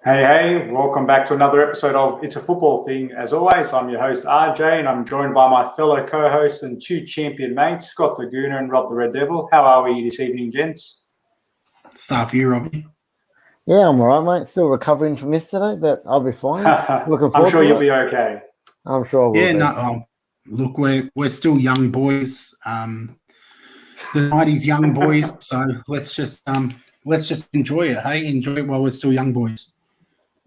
Hey, welcome back to another episode of It's a Football Thing. As always, I'm your host, RJ, and I'm joined by my fellow co-hosts and two champion mates, Scott the Gooner and Rob the Red Devil. How are we this evening, gents? Start for you, Robbie. Yeah, I'm all right, mate. Still recovering from yesterday, but I'll be fine. Looking forward I'm sure to you'll it. be okay. I'm sure I will be. Look, we're still young boys. The 90s young boys, so let's just enjoy it, hey? Enjoy it while we're still young boys.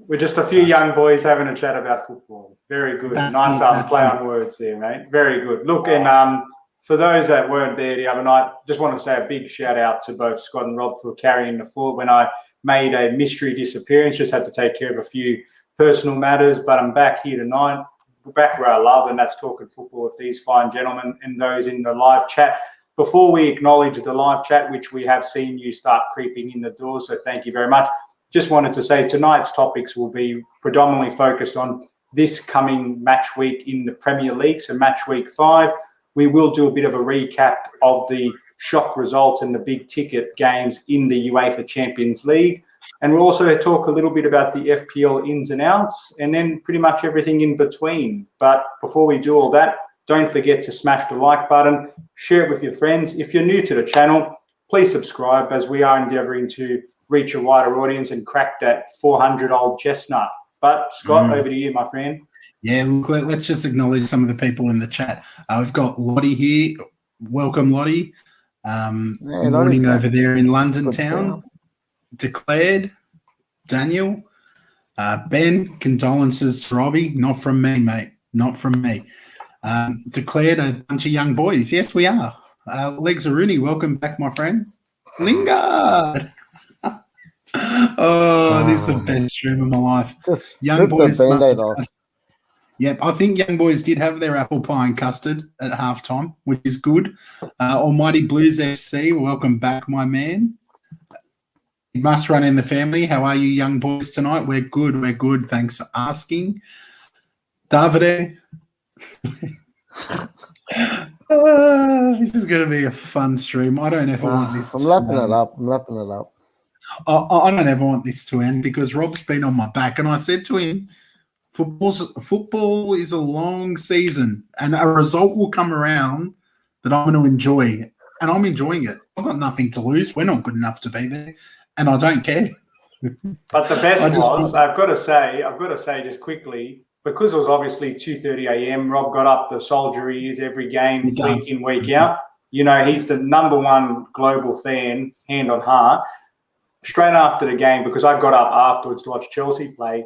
We're just a few young boys having a chat about football. Very good. Nice play on words there, mate. Very good. Look, and for those that weren't there the other night, just want to say a big shout out to both Scott and Rob for carrying the fort when I made a mystery disappearance. Just had to take care of a few personal matters, but I'm back here tonight. We're back where I love, and that's talking football with these fine gentlemen and those in the live chat. Before we acknowledge the live chat, which we have seen you start creeping in the door, so thank you very much. Just wanted to say tonight's topics will be predominantly focused on this coming match week in the Premier League, so match week 5. We will do a bit of a recap of the shock results and the big ticket games in the UEFA Champions League. And we'll also talk a little bit about the FPL ins and outs and then pretty much everything in between. But before we do all that, don't forget to smash the like button, share it with your friends. If you're new to the channel, please subscribe as we are endeavouring to reach a wider audience and crack that 400 old chestnut. But Scott, over to you, my friend. Yeah, look, let's just acknowledge some of the people in the chat. We've got Lottie here. Welcome, Lottie. Morning over there in London town. Declared. Daniel. Ben, condolences to Robbie. Not from me, mate. Not from me. Declared a bunch of young boys. Yes, we are. Legs Rooney, welcome back, my friend. Lingard. This is the best stream of my life. Just young boys. The Band-Aid off. Yep, I think young boys did have their apple pie and custard at halftime, which is good. Almighty Blues FC, welcome back, my man. You must run in the family. How are you, young boys, tonight? We're good. We're good. Thanks for asking. Davide. This is going to be a fun stream. I don't ever want this. I'm lapping it up. I'm lapping it up. I don't ever want this to end because Rob's been on my back, and I said to him, "Football is a long season, and a result will come around that I'm going to enjoy, and I'm enjoying it. I've got nothing to lose. We're not good enough to be there, and I don't care." But the best I've got to say just quickly, because it was obviously 2:30 a.m. Rob got up, the soldier he is every game, week in, week out. You know, he's the number one global fan, hand on heart. Straight after the game, because I got up afterwards to watch Chelsea play,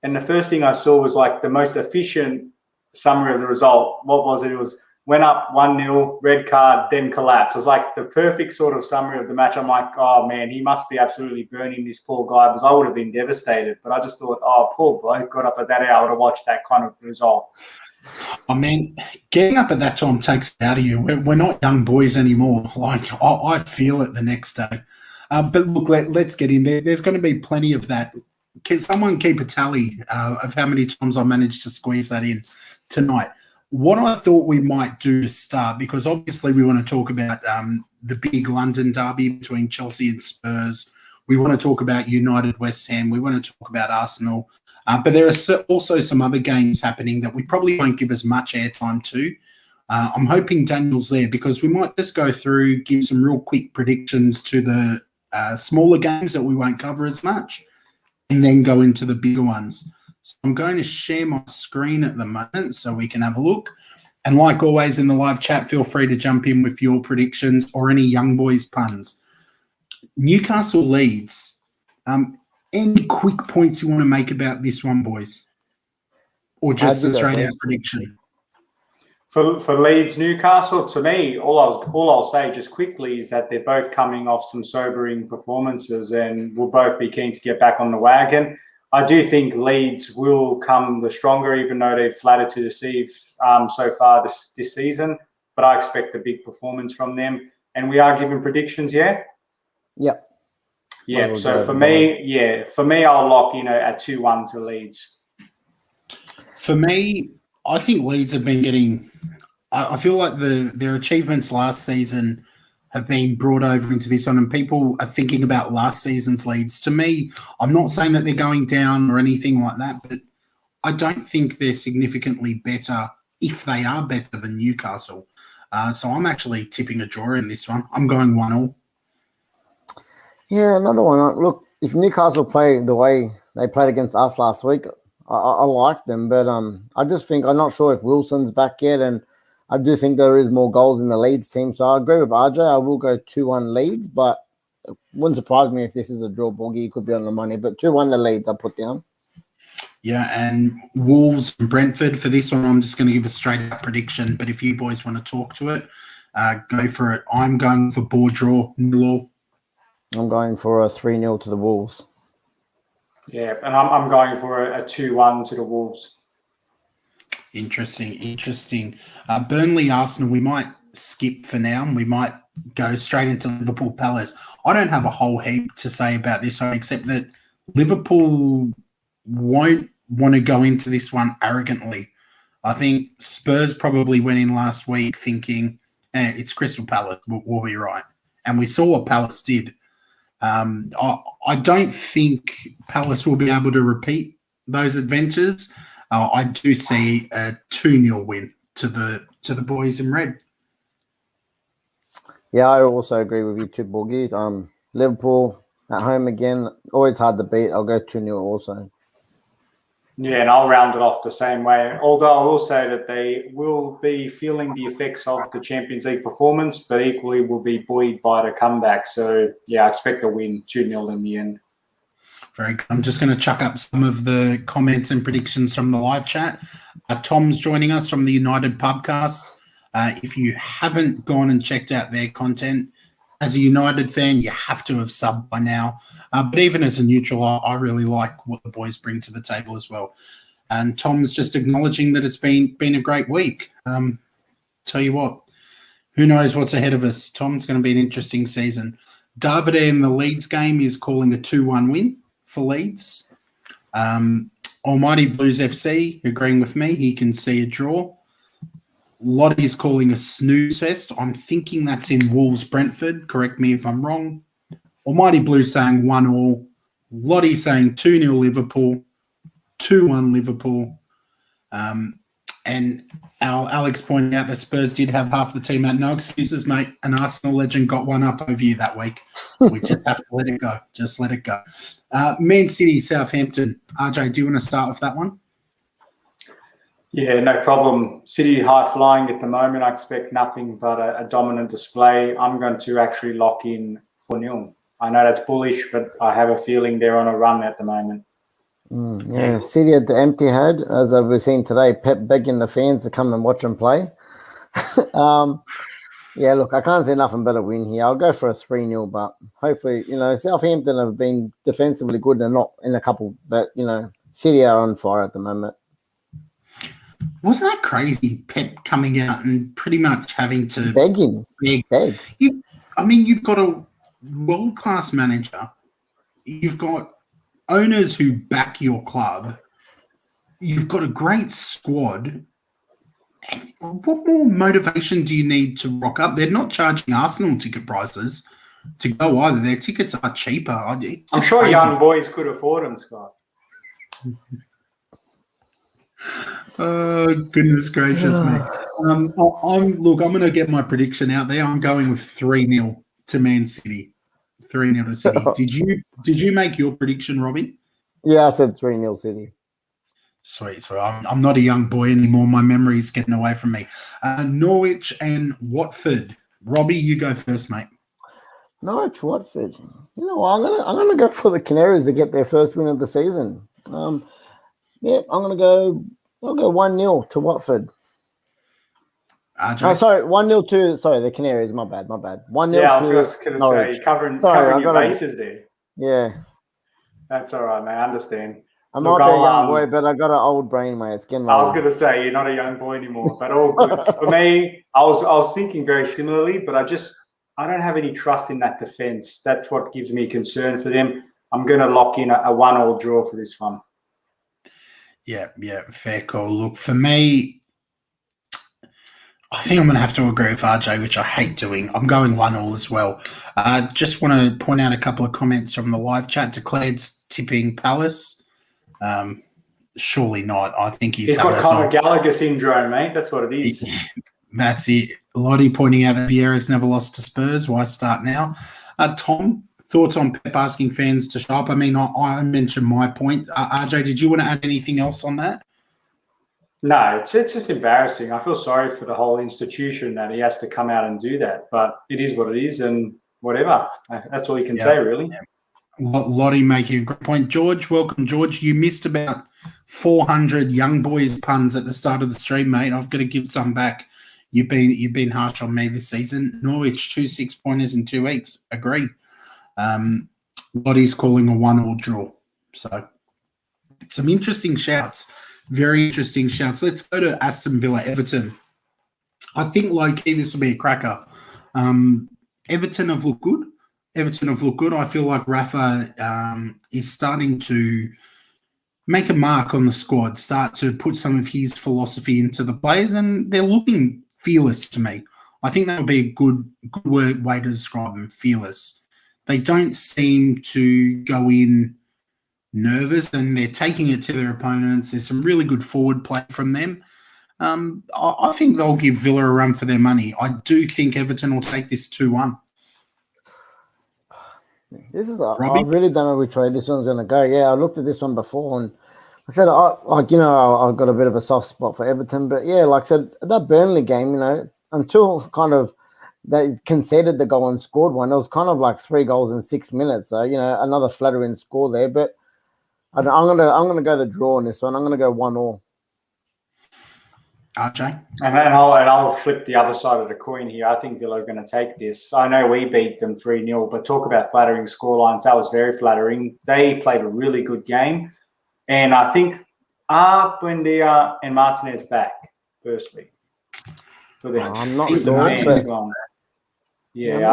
and the first thing I saw was like the most efficient summary of the result. What was it? It was went up 1-0, red card, then collapsed. It was like the perfect sort of summary of the match. I'm like, oh man, he must be absolutely burning this poor guy, because I would have been devastated. But I just thought, oh, poor bloke got up at that hour to watch that kind of result. I mean, getting up at that time takes it out of you. We're not young boys anymore. Like, I feel it the next day. But look, let's get in there. There's going to be plenty of that. Can someone keep a tally of how many times I managed to squeeze that in tonight? What I thought we might do to start, because obviously we want to talk about the big London derby between Chelsea and Spurs. We want to talk about United West Ham. We want to talk about Arsenal. But there are also some other games happening that we probably won't give as much airtime to. I'm hoping Daniel's there, because we might just go through, give some real quick predictions to the smaller games that we won't cover as much, and then go into the bigger ones. So I'm going to share my screen at the moment so we can have a look. And like always in the live chat, feel free to jump in with your predictions or any young boys puns. Newcastle Leeds. Any quick points you want to make about this one, boys? Or just a straight out prediction? For Leeds Newcastle, to me, all I'll say just quickly is that they're both coming off some sobering performances and will both be keen to get back on the wagon. I do think Leeds will come the stronger, even though they've flattered to deceive so far this season. But I expect a big performance from them. And we are giving predictions, yeah? Yep. Yeah. So for me, I'll lock in at 2-1 to Leeds. For me, I think Leeds have been getting. I feel like their achievements last season have been brought over into this one, and people are thinking about last season's Leeds. To me, I'm not saying that they're going down or anything like that, but I don't think they're significantly better if they are better than Newcastle. So I'm actually tipping a draw in this one. I'm going 1-1. Yeah, another one. Look, if Newcastle play the way they played against us last week, I like them, but I just think I'm not sure if Wilson's back yet, and I do think there is more goals in the Leeds team. So I agree with RJ. I will go 2-1 Leeds, but it wouldn't surprise me if this is a draw. Boogie could be on the money, but 2-1 the Leeds I put down. Yeah, and Wolves and Brentford for this one, I'm just going to give a straight-up prediction, but if you boys want to talk to it, go for it. I'm going for ball draw, 0-0. I'm going for a 3-0 to the Wolves. Yeah, and I'm going for a 2-1 to the Wolves. Interesting. Burnley, Arsenal, we might skip for now. We might go straight into Liverpool Palace. I don't have a whole heap to say about this one, except that Liverpool won't want to go into this one arrogantly. I think Spurs probably went in last week thinking, it's Crystal Palace, we'll be right. And we saw what Palace did. I don't think Palace will be able to repeat those adventures. I do see a 2-0 win to the boys in red. Yeah, I also agree with you too, Boogie. Liverpool at home again, always hard to beat. I'll go 2-0 also. Yeah, and I'll round it off the same way. Although I will say that they will be feeling the effects of the Champions League performance, but equally will be buoyed by the comeback. So, yeah, I expect a win, 2-0 in the end. Very good. I'm just going to chuck up some of the comments and predictions from the live chat. Tom's joining us from the United Pubcast. If you haven't gone and checked out their content, as a United fan, you have to have subbed by now. But even as a neutral, I really like what the boys bring to the table as well. And Tom's just acknowledging that it's been a great week. Tell you what, who knows what's ahead of us? Tom's going to be an interesting season. David in the Leeds game is calling a 2-1 win for Leeds. Almighty Blues FC, agreeing with me, he can see a draw. Lottie's calling a snooze fest. I'm thinking that's in Wolves Brentford. Correct me if I'm wrong. Almighty Blue saying 1-1. Lottie saying 2-0 Liverpool, 2-1 Liverpool. And Alex pointing out that Spurs did have half the team out. No excuses, mate. An Arsenal legend got one up over you that week. We just have to let it go. Just let it go. Man City, Southampton. RJ, do you want to start with that one? Yeah, no problem. City high flying at the moment. I expect nothing but a dominant display. I'm going to actually lock in 4-0. I know that's bullish, but I have a feeling they're on a run at the moment. Yeah, City at the empty head, as we've seen today. Pep begging the fans to come and watch them play. Yeah, look, I can't see nothing but a win here. I'll go for a 3-0, but hopefully, Southampton have been defensively good and not in a couple, but, City are on fire at the moment. Wasn't that crazy, Pep coming out and pretty much having to beg. You've got a world-class manager. You've got owners who back your club. You've got a great squad. And what more motivation do you need to rock up? They're not charging Arsenal ticket prices to go either. Their tickets are cheaper. I'm sure crazy. Young boys could afford them, Scott. Oh, goodness gracious me. I'm going to get my prediction out there. I'm going with 3-0 to Man City. 3-0 to City. Did you make your prediction, Robbie? Yeah, I said 3-0 City. Sweet. I'm not a young boy anymore. My memory's getting away from me. Norwich and Watford. Robbie, you go first, mate. Norwich, Watford. You know what? I'm gonna go for the Canaries to get their first win of the season. Yeah, I'll go 1-0 to Watford. RJ? Sorry, 1-0 to the Canaries. My bad. 1-0. Yeah, I was just going to say covering your bases there. Yeah, that's all right, man. I understand. I might be a young boy, but I got an old brain, mate. It's getting. I was going to say you're not a young boy anymore, but all good. For me, I was thinking very similarly, but I don't have any trust in that defense. That's what gives me concern for them. I'm going to lock in a 1-1 draw for this one. Yeah, fair call. Look, for me, I think I'm going to have to agree with RJ, which I hate doing. I'm going 1-1 as well. Just want to point out a couple of comments from the live chat. Declared's tipping Palace. Surely not. I think He's got Conor Gallagher syndrome, mate. That's what it is. That's it. Lottie pointing out that Vieira's never lost to Spurs. Why start now? Tom, thoughts on Pep asking fans to show up? I mean, I mentioned my point. RJ, did you want to add anything else on that? No, it's just embarrassing. I feel sorry for the whole institution that he has to come out and do that. But it is what it is, and whatever. That's all you can say, really. Yeah. Lottie making a great point. George, welcome, George. You missed about 400 young boys puns at the start of the stream, mate. I've got to give some back. You've been harsh on me this season. Norwich 2 6-pointers in 2 weeks. Agree. Lottie's calling a 1-1 draw. So some interesting shouts. Very interesting shouts. Let's go to Aston Villa, Everton. I think low-key this will be a cracker. Everton have looked good. I feel like Rafa is starting to make a mark on the squad, start to put some of his philosophy into the players, and they're looking fearless to me. I think that would be a good way to describe them, fearless. They don't seem to go in nervous, and they're taking it to their opponents. There's some really good forward play from them. I think they'll give Villa a run for their money. I do think Everton will take this 2-1. This is I really don't know which way this one's going to go. Yeah, I looked at this one before, and like I said, I've got a bit of a soft spot for Everton. But yeah, like I said, that Burnley game, until kind of they conceded the goal and scored one, it was kind of like 3 goals in 6 minutes. So another flattering score there. But I'm gonna go the draw on this one. I'm gonna go 1-1. RJ? And I'll flip the other side of the coin here. I think Villa are going to take this. I know we beat them 3-0, but talk about flattering scorelines. That was very flattering. They played a really good game. And I think Buendia and Martinez back, firstly. For them. I'm not sure. I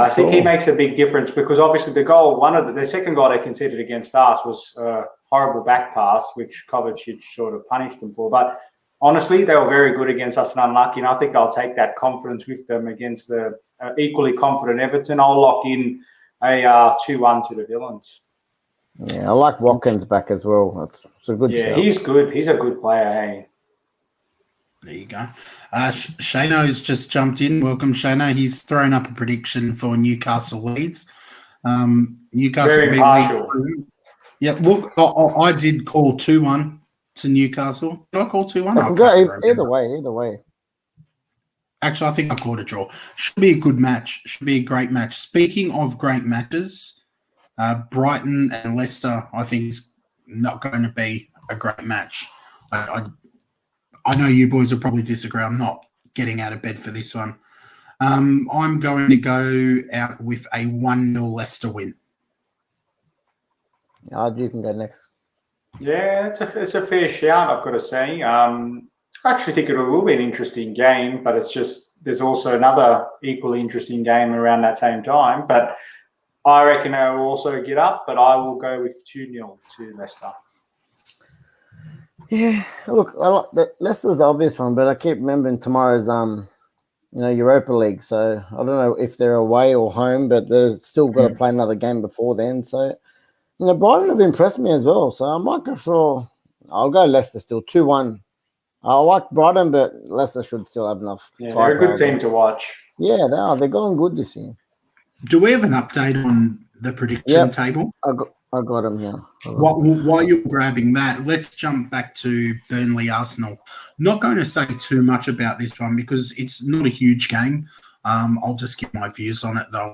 think he makes a big difference because obviously the second goal they conceded against us was a horrible back pass, which Kovacic sort of punished them for. But honestly, they were very good against us and unlucky, and I think they'll take that confidence with them against the equally confident Everton. I'll lock in a 2-1 to the Villains. Yeah, I like Watkins back as well. It's a good show. Yeah, he's good. He's a good player, hey. There you go. Shano's just jumped in. Welcome, Shano. He's thrown up a prediction for Newcastle Leeds. Newcastle very partial. Yeah, look, I did call 2-1 to Newcastle. Did I call 2-1? I can go either way. Actually, I think I called a draw. Should be a good match. Should be a great match. Speaking of great matches, Brighton and Leicester, I think, is not going to be a great match. I know you boys will probably disagree. I'm not getting out of bed for this one. I'm going to go out with a 1-0 Leicester win. You can go next. Yeah, it's a fair shout, I've got to say. I actually think it will be an interesting game, but it's just there's also another equally interesting game around that same time. But I reckon I will also get up, but I will go with 2-0 to Leicester. Yeah, look, Leicester's the obvious one, but I keep remembering tomorrow's Europa League. So I don't know if they're away or home, but they've still got to play another game before then. So Brighton have impressed me as well. So I might I'll go Leicester still 2-1. I like Brighton, but Leicester should still have enough. Yeah, they're a good team to watch. Yeah, they are. They're going good this year. Do we have an update on the prediction table? I got them here. While you're grabbing that, let's jump back to Burnley Arsenal. Not going to say too much about this one because it's not a huge game. I'll just give my views on it though.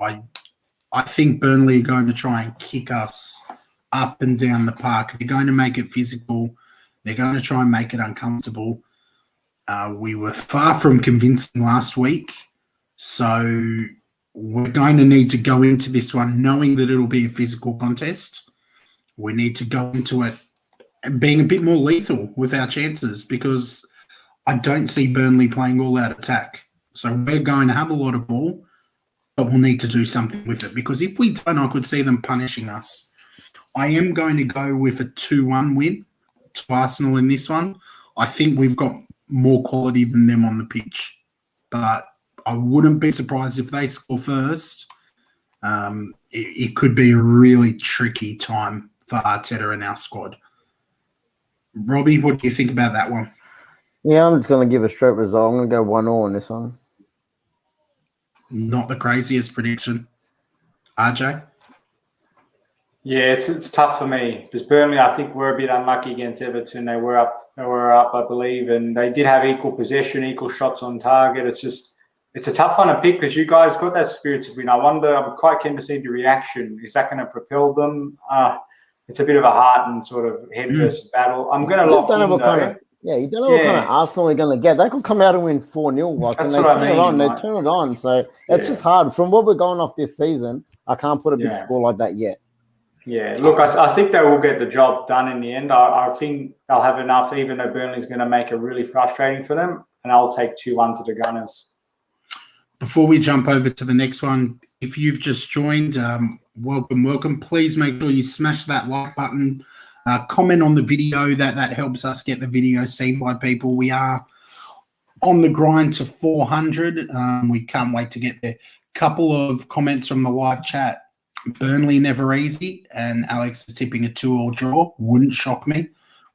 I think Burnley are going to try and kick us up and down the park. They're going to make it physical. They're going to try and make it uncomfortable. We were far from convincing last week. So we're going to need to go into this one knowing that it'll be a physical contest. We need to go into it being a bit more lethal with our chances because I don't see Burnley playing all-out attack. So we're going to have a lot of ball, but we'll need to do something with it because if we don't, I could see them punishing us. I am going to go with a 2-1 win to Arsenal in this one. I think we've got more quality than them on the pitch. but I wouldn't be surprised if they score first. It could be a really tricky time for Arteta and our squad. Robbie, what do you think about that one? Yeah, I'm just going to give a straight result. I'm going to go 1-1 on this one. Not the craziest prediction. RJ? Yeah, it's tough for me because Burnley, I think, were a bit unlucky against Everton. They were up, I believe, and they did have equal possession, equal shots on target. It's a tough one to pick because you guys got that spirit to win. I'm quite keen to see the reaction. Is that going to propel them? It's a bit of a heart and sort of head versus battle. I'm going to lock in, though. You don't know what kind of Arsenal they're going to get. They could come out and win 4-0. Like, That's when what they turn it on. So it's just hard. From what we're going off this season, I can't put a big score like that yet. Yeah, look, I think they will get the job done in the end. I think they'll have enough, even though Burnley's going to make it really frustrating for them, and I'll take 2-1 to the Gunners. Before we jump over to the next one, if you've just joined, welcome. Please make sure you smash that like button. Comment on the video. That helps us get the video seen by people. We are on the grind to 400. We can't wait to get there. Couple of comments from the live chat. Burnley never easy, and Alex is tipping a 2-2 draw. Wouldn't shock me.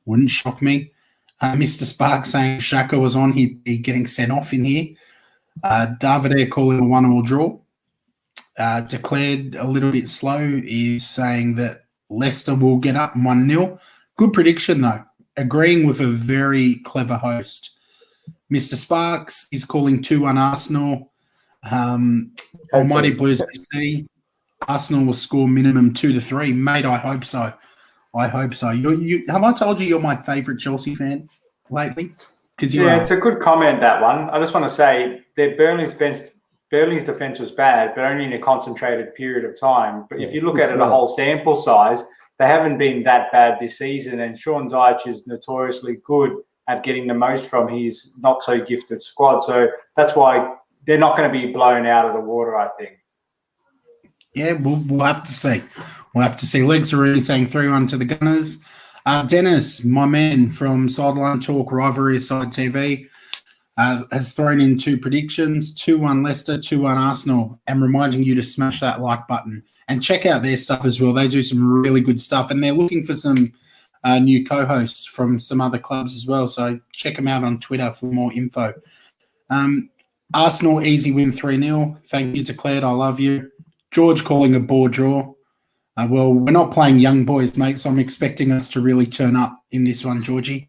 Mr. Spark saying if Xhaka was on, he'd be getting sent off in here. Davide calling a 1-1 draw. Declared a little bit slow is saying that Leicester will get up 1-0. Good prediction, though. Agreeing with a very clever host. Mr. Sparks is calling 2-1 Arsenal. Almighty Blues FC. Arsenal will score minimum 2-3. Mate, I hope so. Have I told you you're my favourite Chelsea fan lately? It's a good comment, that one. I just want to say that Burnley's defence was bad, but only in a concentrated period of time. But if you look at it a whole sample size, they haven't been that bad this season. And Sean Dyche is notoriously good at getting the most from his not-so-gifted squad. So that's why they're not going to be blown out of the water, I think. Yeah, we'll have to see. Legs are really saying 3-1 to the Gunners. Dennis, my man from Sideline Talk, Rivalry Side TV, has thrown in 2 predictions, 2-1 Leicester, 2-1 Arsenal, and reminding you to smash that like button. And check out their stuff as well. They do some really good stuff, and they're looking for some new co-hosts from some other clubs as well. So check them out on Twitter for more info. Arsenal, easy win 3-0. Thank you, Declared. I love you. George calling a bore draw. Well, we're not playing young boys, mate, so I'm expecting us to really turn up in this one, Georgie.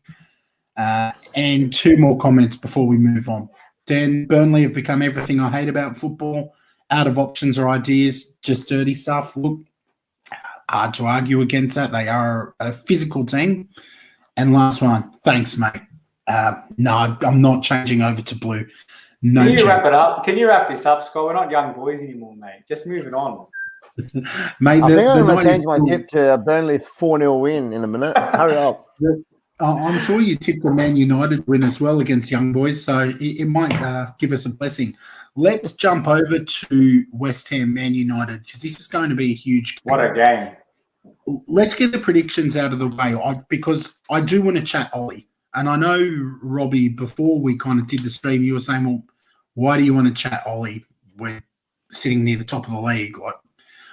And 2 more comments before we move on. Dan, Burnley have become everything I hate about football. Out of options or ideas, just dirty stuff. Look, hard to argue against that. They are a physical team. And last one, thanks, mate. No, I'm not changing over to blue. No. Can you wrap it up? Can you wrap this up, Scott? We're not young boys anymore, mate. Just move it on. Mate, I think I'm going to change my tip to Burnley's 4-0 win in a minute. Hurry up. I'm sure you tipped the Man United win as well against young boys, so it might give us a blessing. Let's jump over to West Ham Man United because this is going to be a huge game. What a game. Let's get the predictions out of the way because I do want to chat Ollie. And I know, Robbie, before we kind of did the stream, you were saying, well, why do you want to chat Ollie? We're sitting near the top of the league. Like,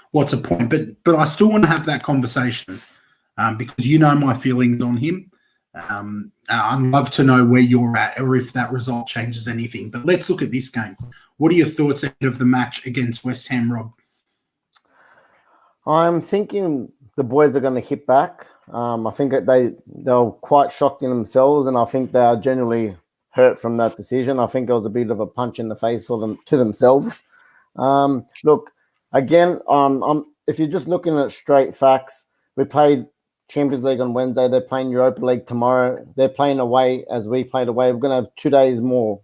what's the point? But I still want to have that conversation because you know my feelings on him. I'd love to know where you're at or if that result changes anything. But let's look at this game. What are your thoughts ahead of the match against West Ham, Rob? I'm thinking the boys are going to hit back. I think that they're quite shocked in themselves, and I think they are generally hurt from that decision. I think it was a bit of a punch in the face for them to themselves. Look, again, if you're just looking at straight facts, we played Champions League on Wednesday. They're playing Europa League tomorrow. They're playing away as we played away. We're going to have 2 days more,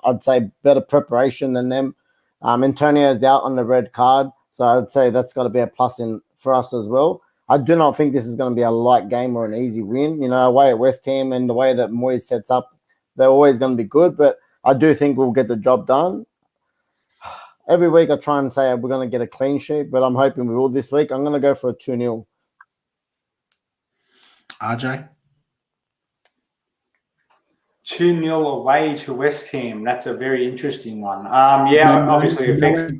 I'd say better preparation than them. Antonio's out on the red card, so I'd say that's got to be a plus in for us as well. I do not think this is going to be a light game or an easy win. Away at West Ham and the way that Moyes sets up, they're always going to be good, but I do think we'll get the job done. Every week I try and say we're going to get a clean sheet, but I'm hoping we will this week. I'm going to go for a 2-0. RJ? 2-0 away to West Ham. That's a very interesting one. Obviously affects.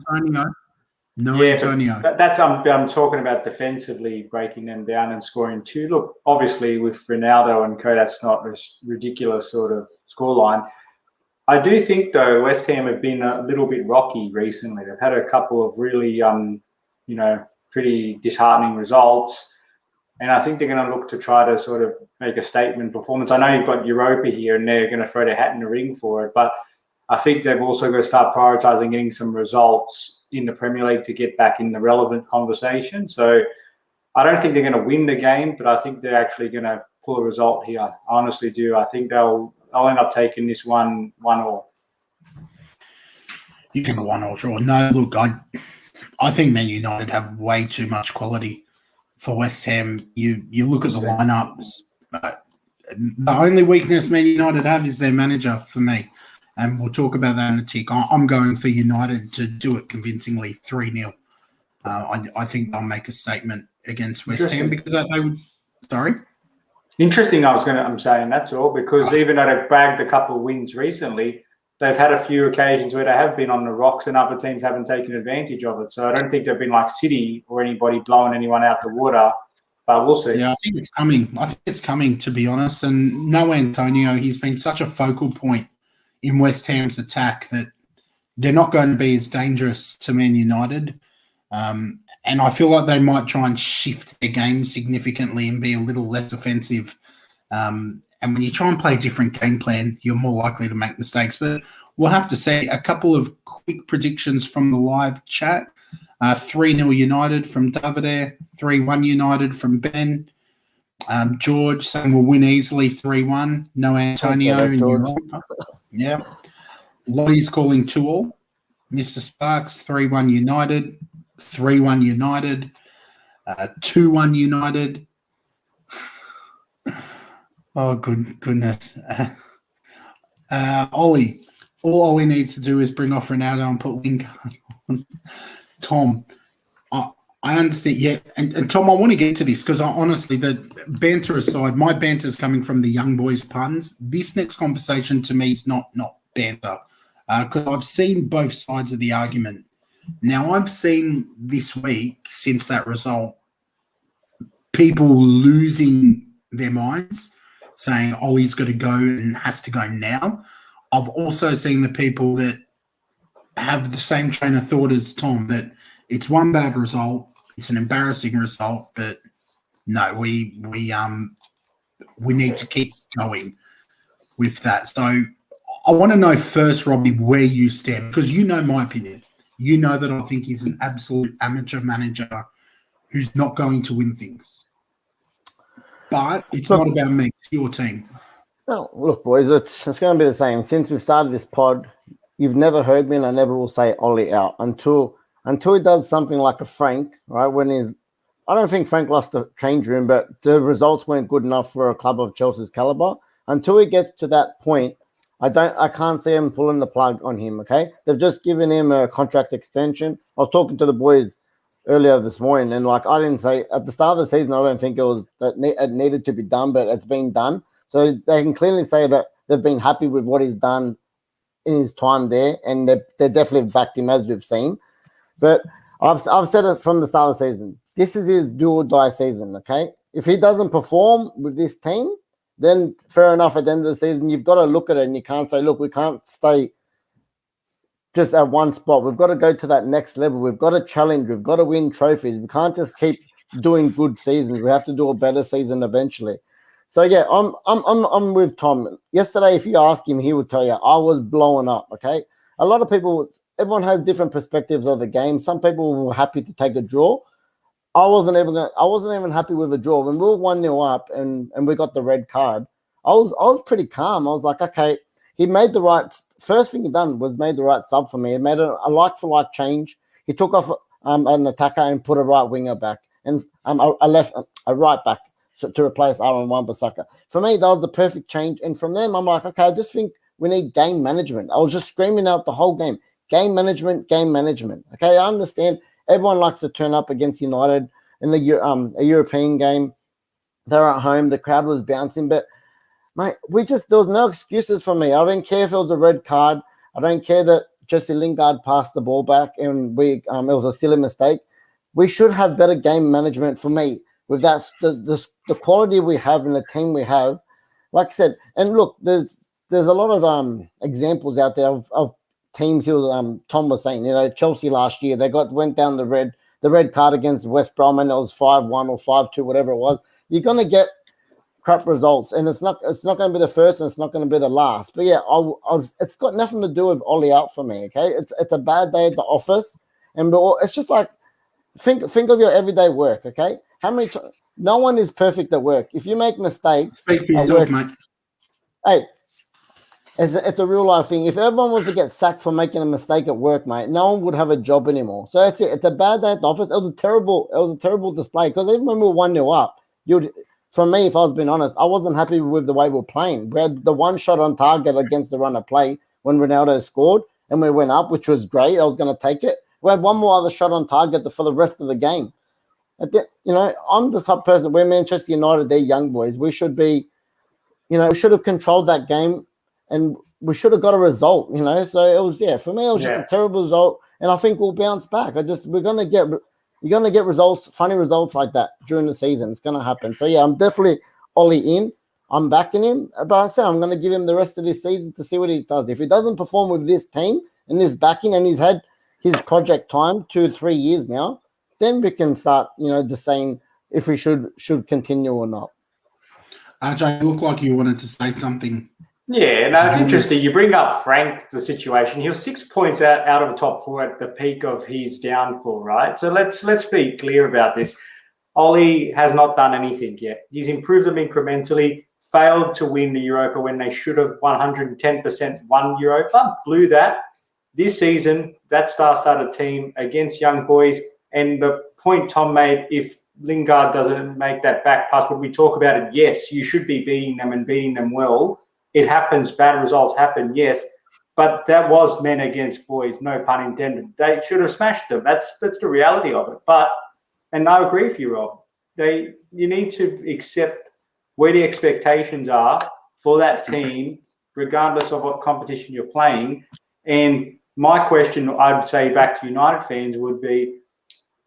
No Antonio. That's I'm talking about defensively breaking them down and scoring 2. Look, obviously with Ronaldo and co, that's not a ridiculous sort of scoreline. I do think though West Ham have been a little bit rocky recently. They've had a couple of really pretty disheartening results. And I think they're going to look to try to sort of make a statement performance. I know you've got Europa here and they're going to throw their hat in the ring for it, but I think they've also got to start prioritising getting some results in the Premier League to get back in the relevant conversation. So I don't think they're going to win the game, but I think they're actually going to pull a result here. I honestly do. I think I'll end up taking this 1-1. You think a 1-1 draw? No, look, I think Man United have way too much quality for West Ham. You look at the lineups. The only weakness Man United have is their manager for me. And we'll talk about that in a tick. I'm going for United to do it convincingly, 3-0. I think they'll make a statement against West Ham because they would. Sorry? Interesting, I'm saying that's all, because even though they've bagged a couple of wins recently, they've had a few occasions where they have been on the rocks and other teams haven't taken advantage of it. So I don't think they've been like City or anybody blowing anyone out the water, but we'll see. Yeah, I think it's coming, to be honest. And no Antonio, he's been such a focal point in West Ham's attack that they're not going to be as dangerous to Man United. And I feel like they might try and shift their game significantly and be a little less offensive. And when you try and play a different game plan, you're more likely to make mistakes. But we'll have to see. A couple of quick predictions from the live chat. 3-0 United from Davide, 3-1 United from Ben. George saying we'll win easily 3-1. No Antonio in Europa. Yeah. Lottie's calling 2-2. Mr. Sparks, 3-1 United. 3-1 United. 2-1 United. Oh, goodness. Ollie. All Ollie needs to do is bring off Ronaldo and put Lingard on. Tom, I understand. Yeah, and Tom, I want to get to this because honestly, the banter aside, my banter is coming from the young boys' puns. This next conversation to me is not banter because I've seen both sides of the argument. Now, I've seen this week since that result, people losing their minds, saying Ollie's got to go and has to go now. I've also seen the people that have the same train of thought as Tom, that it's one bad result, it's an embarrassing result, but no, we need to keep going with that. So I want to know first, Robbie, where you stand, because you know my opinion. You know that I think he's an absolute amateur manager who's not going to win things. But it's not about me, it's your team. Well, look, boys, it's going to be the same. Since we've started this pod, you've never heard me, and I never will say Ollie out until he does something like a Frank, right? I don't think Frank lost the change room, but the results weren't good enough for a club of Chelsea's caliber. Until he gets to that point, I can't see him pulling the plug on him. Okay, they've just given him a contract extension. I was talking to the boys earlier this morning, and I didn't say at the start of the season, I don't think it needed to be done, but it's been done. So they can clearly say that they've been happy with what he's done in his time there, and they definitely backed him, as we've seen. But I've said it from the start of the season. This is his do or die season, okay? If he doesn't perform with this team, then fair enough, at the end of the season, you've got to look at it and you can't say, look, we can't stay just at one spot. We've got to go to that next level. We've got to challenge. We've got to win trophies. We can't just keep doing good seasons. We have to do a better season eventually. So yeah, I'm with Tom. Yesterday, if you ask him, he would tell you I was blowing up. Okay, a lot of people, everyone has different perspectives of the game. Some people were happy to take a draw. I wasn't even happy with a draw. When we were 1-0 up and we got the red card, I was pretty calm. I was like, okay, he made the right. First thing he done was made the right sub for me. He made a like for like change. He took off an attacker and put a right winger back and a right back to replace Aaron Wan-Bissaka. For me, that was the perfect change. And from them, I'm like, okay, I just think we need game management. I was just screaming out the whole game. Game management, game management. Okay, I understand everyone likes to turn up against United in a European game. They're at home. The crowd was bouncing. But mate, there was no excuses for me. I don't care if it was a red card. I don't care that Jesse Lingard passed the ball back and it was a silly mistake. We should have better game management for me with that the quality we have and the team we have. Like I said, and look, there's a lot of examples out there of teams. Tom was saying, Chelsea last year they went down the red card against West Brom and it was 5-1 or 5-2, whatever it was. You're gonna get crap results, and it's not going to be the first, and it's not going to be the last. But yeah, it's got nothing to do with Ollie out for me. Okay, it's a bad day at the office, and it's just like think of your everyday work. Okay, how many? No one is perfect at work. If you make mistakes, speak for yourself, mate. Hey, it's a real life thing. If everyone was to get sacked for making a mistake at work, mate, no one would have a job anymore. So that's it. It's a bad day at the office. It was a terrible display because even when we were 1-0 up, for me, if I was being honest, I wasn't happy with the way we were playing. We had the one shot on target against the run of play when Ronaldo scored, and we went up, which was great. I was going to take it. We had one more other shot on target for the rest of the game. I'm the type of person. We're Manchester United. They're young boys. We should be, we should have controlled that game, and we should have got a result. So it was for me, it was just a terrible result, and I think we'll bounce back. You're gonna get results, funny results like that during the season. It's gonna happen. So yeah, I'm definitely Ollie in. I'm backing him, but I say I'm gonna give him the rest of this season to see what he does. If he doesn't perform with this team and this backing, and he's had his project time 2-3 years now, then we can start, just saying if we should continue or not. RJ, you look like you wanted to say something. Yeah, no, it's interesting. You bring up Frank, the situation. He was 6 points out of the top four at the peak of his downfall, right? So let's be clear about this. Ollie has not done anything yet. He's improved them incrementally, failed to win the Europa when they should have 110% won Europa, blew that. This season, that star-studded team against young boys, and the point Tom made, if Lingard doesn't make that back pass, would we talk about it? Yes, you should be beating them and beating them well. It happens, bad results happen, yes, but that was men against boys, no pun intended. They should have smashed them. That's the reality of it. And I agree with you, Rob. You need to accept where the expectations are for that team, regardless of what competition you're playing. And my question, I'd say back to United fans, would be,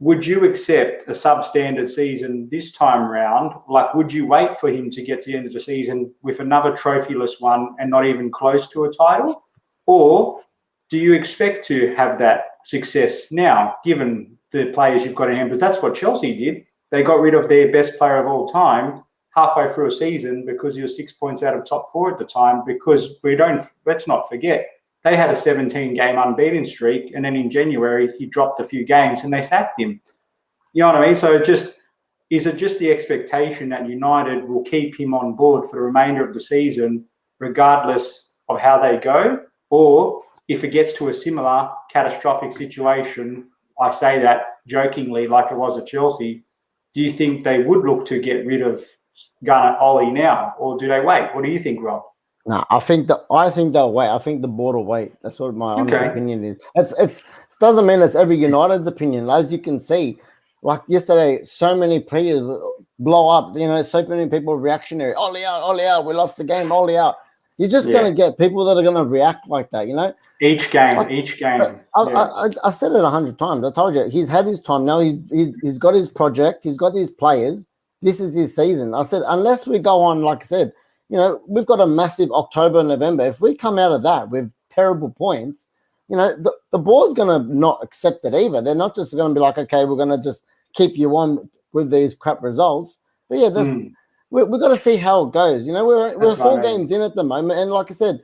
would you accept a substandard season this time round? Like, would you wait for him to get to the end of the season with another trophyless one and not even close to a title? Or do you expect to have that success now, given the players you've got in hand? Because that's what Chelsea did. They got rid of their best player of all time halfway through a season because he was 6 points out of top four at the time, because let's not forget, they had a 17-game unbeaten streak, and then in January, he dropped a few games and they sacked him. You know what I mean? So is it just the expectation that United will keep him on board for the remainder of the season, regardless of how they go? Or if it gets to a similar catastrophic situation, I say that jokingly like it was at Chelsea, do you think they would look to get rid of Gunnar Ollie now? Or do they wait? What do you think, Rob? No, I think they'll wait. I think the board will wait. That's what my honest opinion is. It doesn't mean it's every United's opinion. As you can see, like yesterday, so many players blow up. So many people reactionary. Ollie out. We lost the game. Ollie out. You're just going to get people that are going to react like that. Each game. I said it 100 times. I told you he's had his time now. He's got his project. He's got his players. This is his season. I said unless we go on, like I said. We've got a massive October and November. If we come out of that with terrible points, the board's going to not accept it either. They're not just going to be like, okay, we're going to just keep you on with these crap results. But yeah, we've got to see how it goes. We're 4 games in at the moment. And like I said,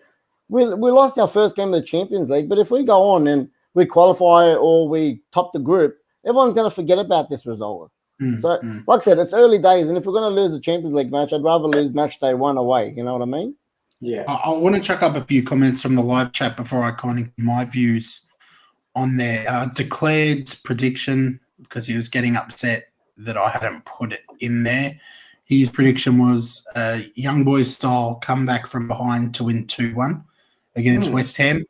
we lost our first game of the Champions League. But if we go on and we qualify or we top the group, everyone's going to forget about this result. Like I said, it's early days, and if we're going to lose the Champions League match, I'd rather lose match day 1 away. You know what I mean? Yeah. I want to chuck up a few comments from the live chat before I kind of give my views on their declared prediction, because he was getting upset that I hadn't put it in there. His prediction was young boys style comeback from behind to win 2-1 against West Ham.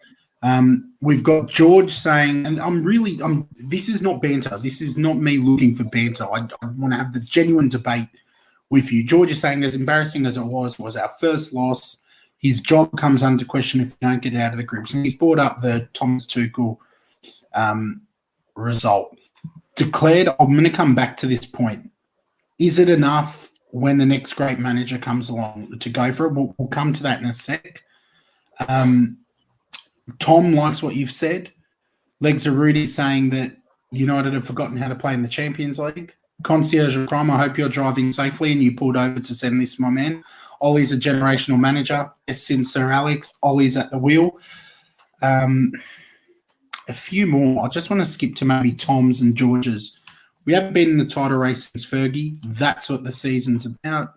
We've got George saying, and this is not banter. This is not me looking for banter. I want to have the genuine debate with you. George is saying, as embarrassing as it was our first loss. His job comes under question if we don't get out of the groups. And he's brought up the Thomas Tuchel result. Declared, I'm going to come back to this point. Is it enough when the next great manager comes along to go for it? We'll come to that in a sec. Tom likes what you've said. Legs of Rudy saying that United have forgotten how to play in the Champions League. Concierge of Crime, I hope you're driving safely and you pulled over to send this, my man. Ollie's a generational manager. Best since Sir Alex. Ollie's at the wheel. A few more. I just want to skip to maybe Tom's and George's. We haven't been in the title race since Fergie. That's what the season's about.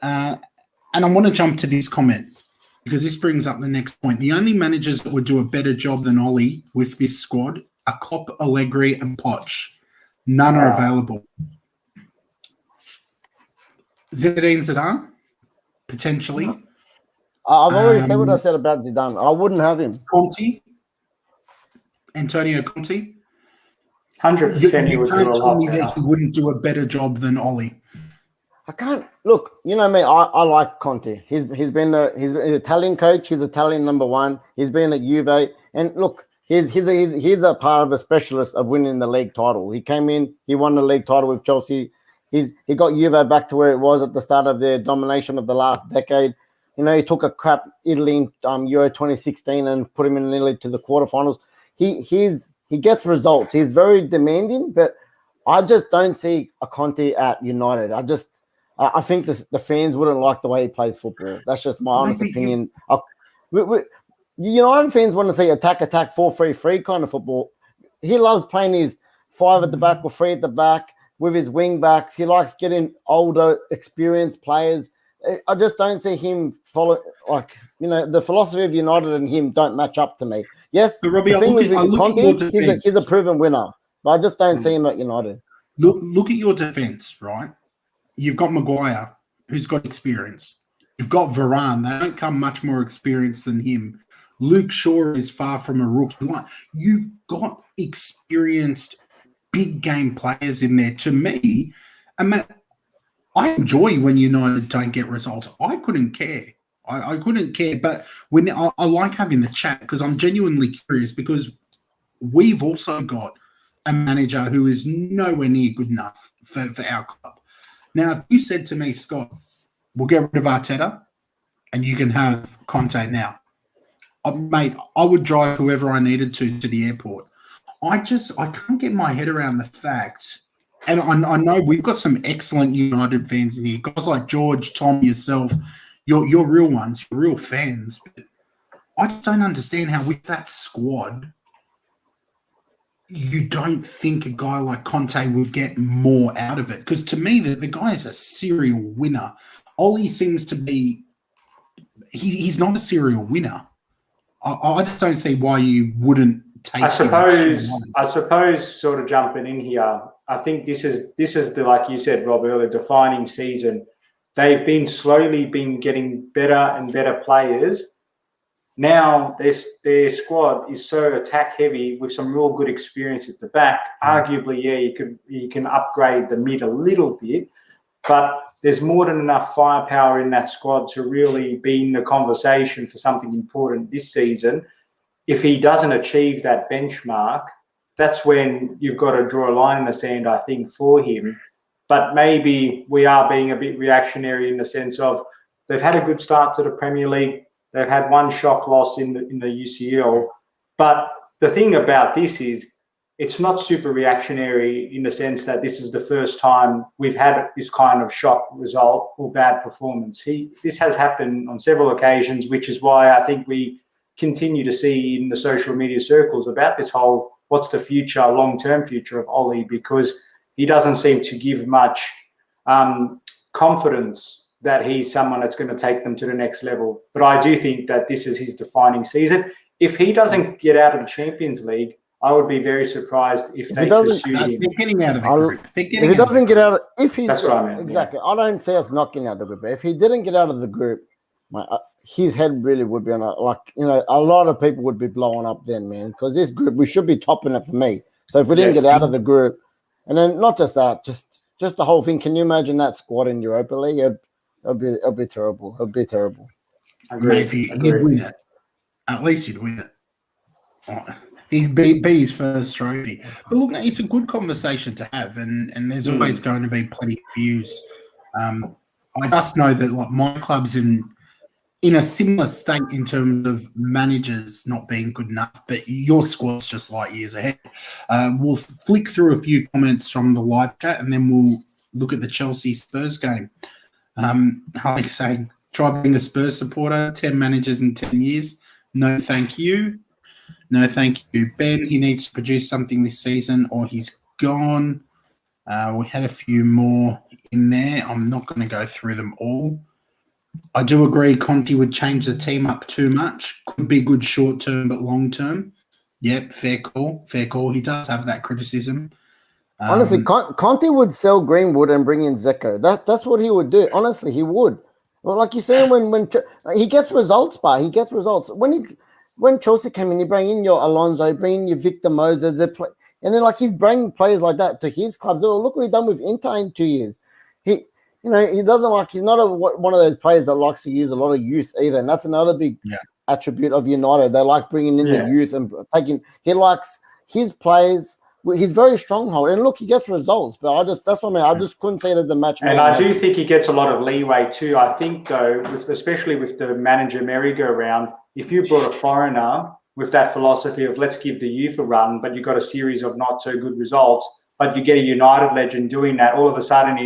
And I want to jump to this comment because this brings up the next point. The only managers that would do a better job than Ollie with this squad are Klopp, Allegri, and Poch. None are available. Zinedine Zidane, potentially. I've already said what I said about Zidane. I wouldn't have him. Conte, Antonio Conte. 100% he would do a lot better. That he wouldn't do a better job than Ollie. I can't look. You know me. I like Conte. He's been an Italian coach. He's Italian number one. He's been at Juve, and look, he's a part of a specialist of winning the league title. He came in. He won the league title with Chelsea. He got Juve back to where it was at the start of their domination of the last decade. You know, he took a crap Italy in Euro 2016 and put him in nearly to the quarterfinals. He gets results. He's very demanding, but I just don't see a Conte at United. I think the fans wouldn't like the way he plays football. That's just my honest opinion. United fans want to see attack, 4-3-3 kind of football. He loves playing his 5 at the back or 3 at the back with his wing backs. He likes getting older, experienced players. I just don't see him follow, the philosophy of United and him don't match up to me. Yes, but Robbie, he's a proven winner, but I just don't see him at United. Look at your defense, right? You've got Maguire, who's got experience. You've got Varane. They don't come much more experienced than him. Luke Shaw is far from a rookie. You've got experienced big game players in there. To me, and Matt, I enjoy when United don't get results. I couldn't care. I couldn't care. But when I like having the chat because I'm genuinely curious because we've also got a manager who is nowhere near good enough for our club. Now, if you said to me, Scott, we'll get rid of Arteta and you can have Conte now, mate, I would drive whoever I needed to the airport. I can't get my head around the fact, and I know we've got some excellent United fans in here, guys like George, Tom, yourself, you're real ones, you're real fans. But I just don't understand how with that squad, you don't think a guy like Conte would get more out of it. Because to me, the guy is a serial winner. Ollie seems to be, he's not a serial winner. I just don't see why you wouldn't take I suppose sort of jumping in here, I think this is the, like you said, Rob, earlier, defining season. They've been slowly getting better and better players. Now their squad is so attack heavy with some real good experience at the back. Arguably, yeah, you can upgrade the mid a little bit, but there's more than enough firepower in that squad to really be in the conversation for something important this season. If he doesn't achieve that benchmark, that's when you've got to draw a line in the sand, I think, for him. But maybe we are being a bit reactionary in the sense of they've had a good start to the Premier League. They've had one shock loss in the UCL. But the thing about this is it's not super reactionary in the sense that this is the first time we've had this kind of shock result or bad performance. This has happened on several occasions, which is why I think we continue to see in the social media circles about this whole what's the future, long-term future of Ollie, because he doesn't seem to give much confidence that he's someone that's going to take them to the next level. But I do think that this is his defining season. If he doesn't get out of the Champions League, I would be very surprised if they pursue him. They're getting out of the group. If he doesn't get out, that's what I mean. Exactly. Yeah. I don't see us not getting out of the group. But if he didn't get out of the group, his head really would be on a lot of people would be blowing up then, man. Because this group, we should be topping it for me. So if we didn't get out of the group, and then not just that, just just the whole thing. Can you imagine that squad in Europa League? It'll be terrible. It'll be terrible. Maybe you'd win it. At least you'd win it. Oh, he'd be his first trophy. But look, it's a good conversation to have, and there's always going to be plenty of views. I just know that like my club's in a similar state in terms of managers not being good enough, but your squad's just light years ahead. We'll flick through a few comments from the live chat, and then we'll look at the Chelsea Spurs game. Alex saying, try being a Spurs supporter, 10 managers in 10 years. No, thank you. No, thank you. Ben, he needs to produce something this season or he's gone. We had a few more in there. I'm not going to go through them all. I do agree Conte would change the team up too much. Could be good short term, but long term. Yep, fair call. Fair call. He does have that criticism. Honestly, Conte would sell Greenwood and bring in Zeko. That's what he would do. Honestly, he would. Well, like you say, when he gets results, but he gets results. When Chelsea came in, you bring in your Alonso, bring in your Victor Moses, and then like he's bringing players like that to his clubs. Oh, look what he's done with Inter in 2 years. He doesn't like. He's not one of those players that likes to use a lot of youth either, and that's another big attribute of United. They like bringing in the youth and taking. He likes his players. He's very stronghold, and look, he gets results. But that's what I mean. I just couldn't see it as a match. And I do think he gets a lot of leeway too. I think though, especially with the manager merry-go-round, if you brought a foreigner with that philosophy of let's give the youth a run, but you got a series of not so good results, but you get a United legend doing that, all of a sudden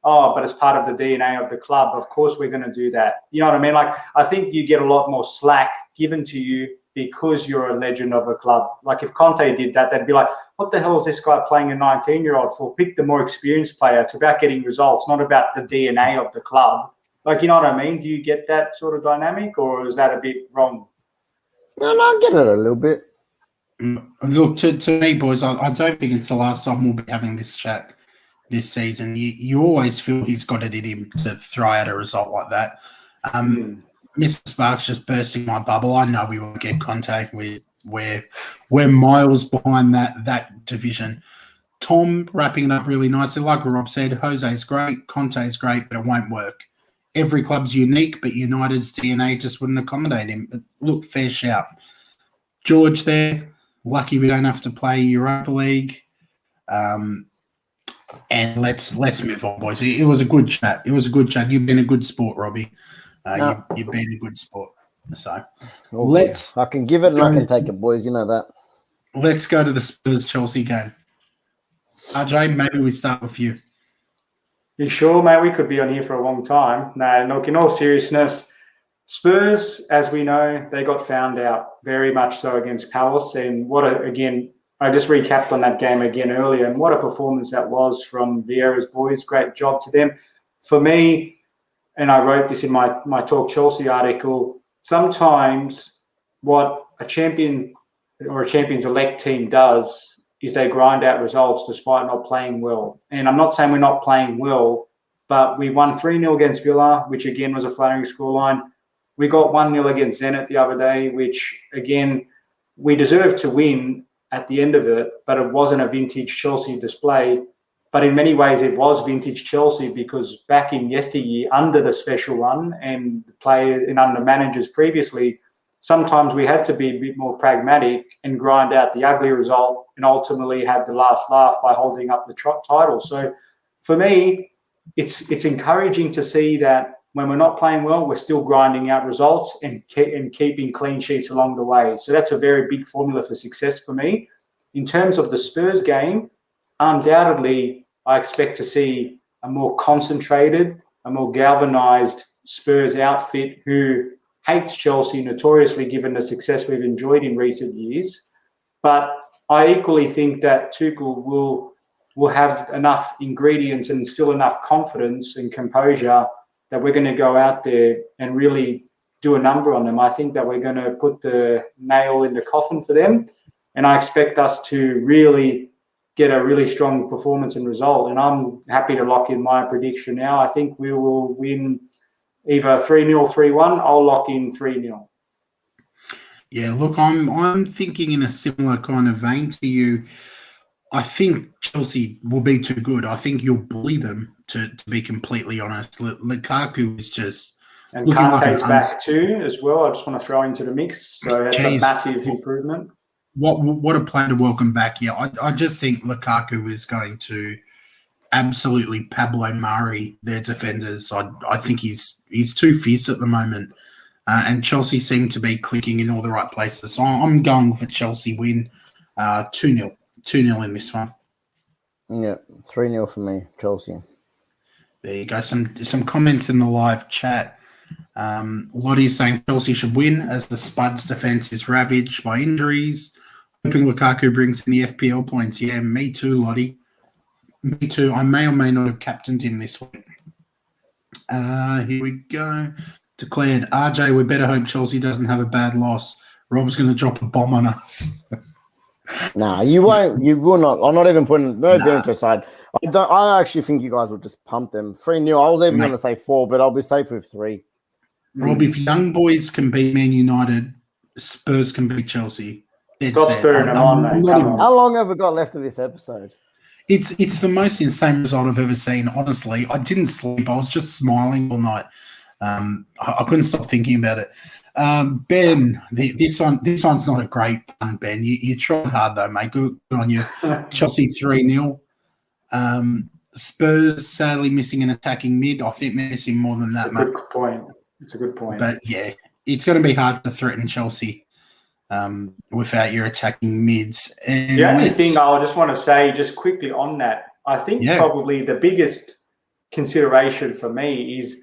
but it's part of the DNA of the club. Of course, we're going to do that. You know what I mean? Like, I think you get a lot more slack given to you because you're a legend of a club. Like if Conte did that, they'd be like, what the hell is this guy playing a 19-year-old for? Pick the more experienced player. It's about getting results, not about the DNA of the club. Like, you know what I mean? Do you get that sort of dynamic, or is that a bit wrong? No, I get it a little bit. Look, to me, boys, I don't think it's the last time we'll be having this chat this season. You always feel he's got it in him to throw out a result like that. Mr. Sparks just bursting my bubble. I know we won't get Conte. We're miles behind that division. Tom wrapping it up really nicely. Like Rob said, Jose's great, Conte's great, but it won't work. Every club's unique, but United's DNA just wouldn't accommodate him. But look, fair shout. George there, lucky we don't have to play Europa League. And let's move on, boys. It was a good chat. You've been a good sport, Robbie. You've been a good sport. So I can give it and I can take it, boys. You know that. Let's go to the Spurs-Chelsea game. RJ, maybe we start with you. You sure, mate? We could be on here for a long time. No, look, in all seriousness, Spurs, as we know, they got found out very much so against Palace. And I just recapped on that game again earlier, and what a performance that was from Vieira's boys. Great job to them. For me, and I wrote this in my Talk Chelsea article, sometimes what a champion or a champions-elect team does is they grind out results despite not playing well. And I'm not saying we're not playing well, but we won 3-0 against Villa, which again was a flattering scoreline. We got 1-0 against Zenit the other day, which again, we deserved to win at the end of it, but it wasn't a vintage Chelsea display. But in many ways, it was vintage Chelsea because back in yesteryear, under the special run and under managers previously, sometimes we had to be a bit more pragmatic and grind out the ugly result and ultimately have the last laugh by holding up the title. So for me, it's encouraging to see that when we're not playing well, we're still grinding out results and keeping clean sheets along the way. So that's a very big formula for success for me. In terms of the Spurs game, undoubtedly, I expect to see a more concentrated, a more galvanised Spurs outfit who hates Chelsea notoriously given the success we've enjoyed in recent years. But I equally think that Tuchel will have enough ingredients and still enough confidence and composure that we're going to go out there and really do a number on them. I think that we're going to put the nail in the coffin for them. And I expect us to really get a really strong performance and result. And I'm happy to lock in my prediction now. I think we will win either 3-0, 3-1. I'll lock in 3-0. Yeah, look, I'm thinking in a similar kind of vein to you. I think Chelsea will be too good. I think you'll bully them, to be completely honest. Lukaku is just And looking like Kante's an back too, as well. I just want to throw into the mix. So it's a Jeez. massive improvement. What a player to welcome back. Yeah, I just think Lukaku is going to absolutely Pablo Mari their defenders. I think he's too fierce at the moment. And Chelsea seem to be clicking in all the right places. So I'm going for Chelsea win 2-0. 2-0 in this one. Yeah, 3-0 for me, Chelsea. There you go. Some comments in the live chat. Lottie saying Chelsea should win as the Spuds defence is ravaged by injuries. Hoping Lukaku brings in the FPL points. Yeah, me too, Lottie. Me too. I may or may not have captained him this week. Here we go. Declared, RJ, we better hope Chelsea doesn't have a bad loss. Rob's going to drop a bomb on us. Nah, you won't. You will not. I'm not even putting no banter aside. I actually think you guys will just pump them 3-0. I was even going to say 4, but I'll be safe with 3. Rob, if young boys can beat Man United, Spurs can beat Chelsea. Stop spurring them on, mate. Come on. How long have we got left of this episode? It's the most insane result I've ever seen. Honestly, I didn't sleep. I was just smiling all night. I couldn't stop thinking about it. Ben, this one's not a great pun, Ben. You tried hard though, mate. Good on you. Chelsea 3-0. Spurs sadly missing an attacking mid. I think they're missing more than that, mate. Good point. It's a good point. But yeah, it's going to be hard to threaten Chelsea without your attacking mids. And the only thing I just want to say, just quickly on that, I think probably the biggest consideration for me is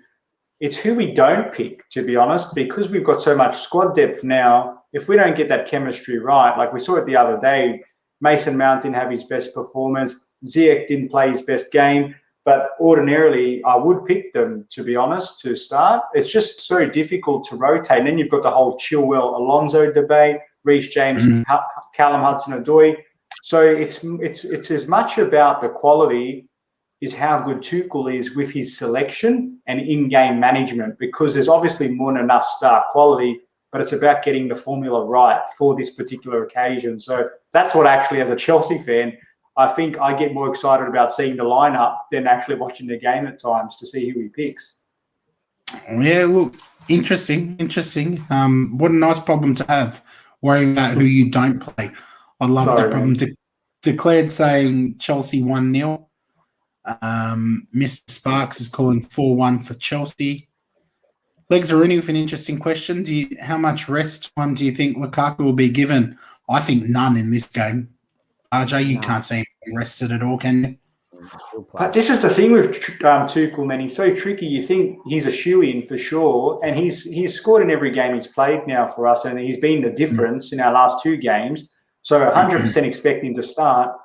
it's who we don't pick, to be honest, because we've got so much squad depth now. If we don't get that chemistry right, like we saw it the other day, Mason Mount didn't have his best performance. Ziyech didn't play his best game. But ordinarily, I would pick them, to be honest, to start. It's just so difficult to rotate. And then you've got the whole Chilwell Alonso debate, Reece James, Callum Hudson-Odoi. So it's as much about the quality is how good Tuchel is with his selection and in-game management, because there's obviously more than enough star quality, but it's about getting the formula right for this particular occasion. So that's what actually, as a Chelsea fan, I think I get more excited about seeing the lineup than actually watching the game at times to see who he picks. Yeah, look, interesting. What a nice problem to have, worrying about who you don't play. I love that problem. Declared saying Chelsea 1-0. Mr. Sparks is calling 4-1 for Chelsea. Legs Aruni with an interesting question. How much rest time do you think Lukaku will be given? I think none in this game. RJ, you can't see him rested at all, can you? But this is the thing with Tuchel, man. He's so tricky. You think he's a shoe-in for sure, and he's scored in every game he's played now for us, and he's been the difference in our last 2 games. So 100% expect him to start.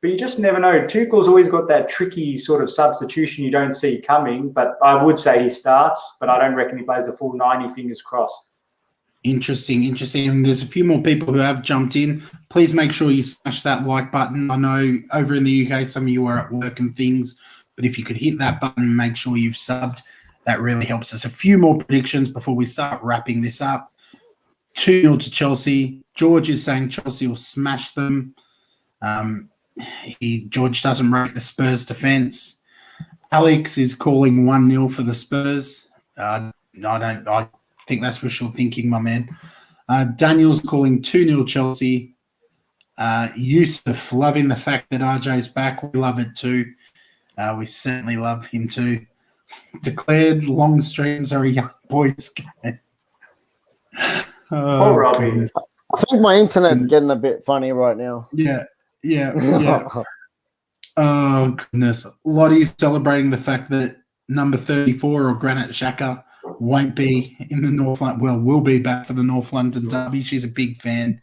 But you just never know. Tuchel's always got that tricky sort of substitution you don't see coming, but I would say he starts, but I don't reckon he plays the full 90, fingers crossed. Interesting. And there's a few more people who have jumped in. Please make sure you smash that like button. I know over in the UK, some of you are at work and things, but if you could hit that button and make sure you've subbed, that really helps us. A few more predictions before we start wrapping this up. 2-0 to Chelsea. George is saying Chelsea will smash them. George doesn't rate the Spurs defense. Alex is calling 1-0 for the Spurs. I think that's wishful thinking, my man. Daniel's calling 2-0 Chelsea. Yusuf, loving the fact that RJ's back. We love it too. We certainly love him too. Declared long streams are a young boys game. Poor Robbie. I think my internet's getting a bit funny right now. Yeah. Oh, goodness. Lottie's celebrating the fact that number 34 or Granit Xhaka won't be in the North London. Well, will be back for the North London derby. She's a big fan.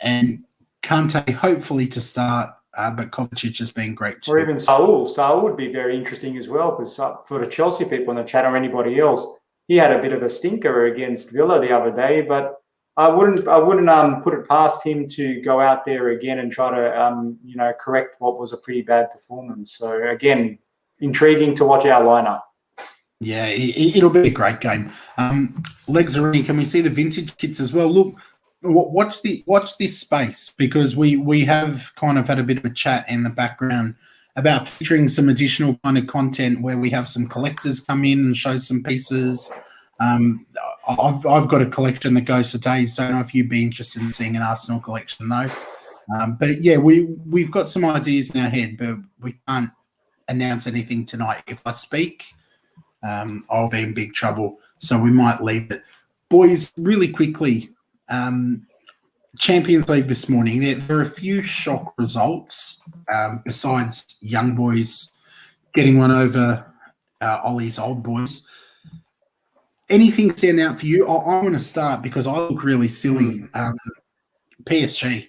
And Kante, hopefully to start, but Kovacic has been great too. Or even Saul. Saul would be very interesting as well, because for the Chelsea people in the chat or anybody else, he had a bit of a stinker against Villa the other day, but I wouldn't put it past him to go out there again and try to correct what was a pretty bad performance. So again, intriguing to watch our lineup. Yeah, it'll be a great game. Legs Arena, can we see the vintage kits as well? Look, watch this space, because we have kind of had a bit of a chat in the background about featuring some additional kind of content where we have some collectors come in and show some pieces. I've got a collection that goes for days. Don't know if you'd be interested in seeing an Arsenal collection though. But yeah, we've got some ideas in our head, but we can't announce anything tonight. If I speak, I'll be in big trouble. So we might leave it. Boys, really quickly, Champions League this morning, there are a few shock results besides Young Boys getting one over Ollie's Old Boys. Anything stand out for you? I want to start because I look really silly. PSG.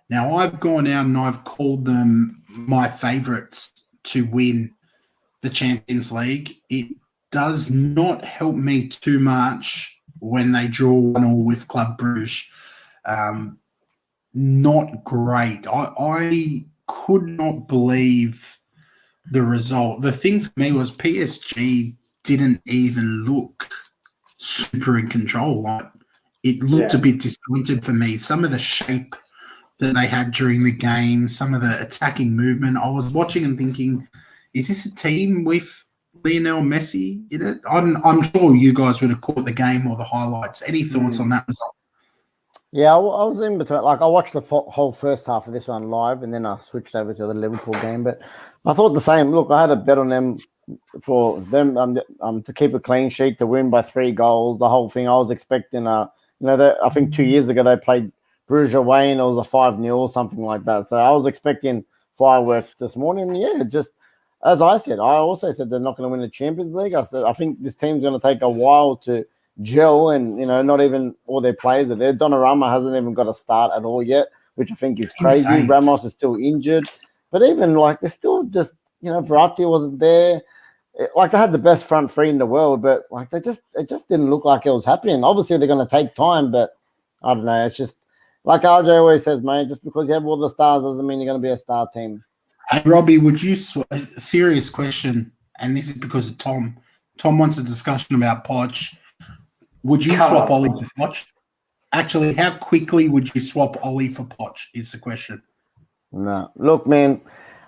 Now, I've gone out and I've called them my favourites to win the Champions League. It does not help me too much when they draw 1-1 with Club Brugge. Not great. I could not believe the result. The thing for me was PSG didn't even look super in control. Like, it looked a bit disjointed for me. Some of the shape that they had during the game, some of the attacking movement, I was watching and thinking, is this a team with Lionel Messi in it? I'm sure you guys would have caught the game or the highlights. Any thoughts on that result? Yeah, I was in between. Like, I watched the whole first half of this one live, and then I switched over to the Liverpool game. But I thought the same. Look, I had a bet on them for them to keep a clean sheet, to win by 3 goals. The whole thing. I was expecting I think 2 years ago they played Bruges away and it was a 5-0 or something like that. So I was expecting fireworks this morning. Yeah, just as I said, I also said they're not going to win the Champions League. I said I think this team's going to take a while to gel, and not even all their players are there. Donnarumma hasn't even got a start at all yet, which I think is crazy. Insane. Ramos is still injured, but even like they're still just Verratti wasn't there. Like, they had the best front three in the world, but like it just didn't look like it was happening. Obviously they're going to take time, but I don't know. It's just like RJ always says, mate. Just because you have all the stars doesn't mean you're going to be a star team. Hey, Robbie, would you a serious question? And this is because of Tom. Tom wants a discussion about Poch. Would you swap Ollie for Poch? Actually, how quickly would you swap Ollie for Poch is the question. No. Look, man.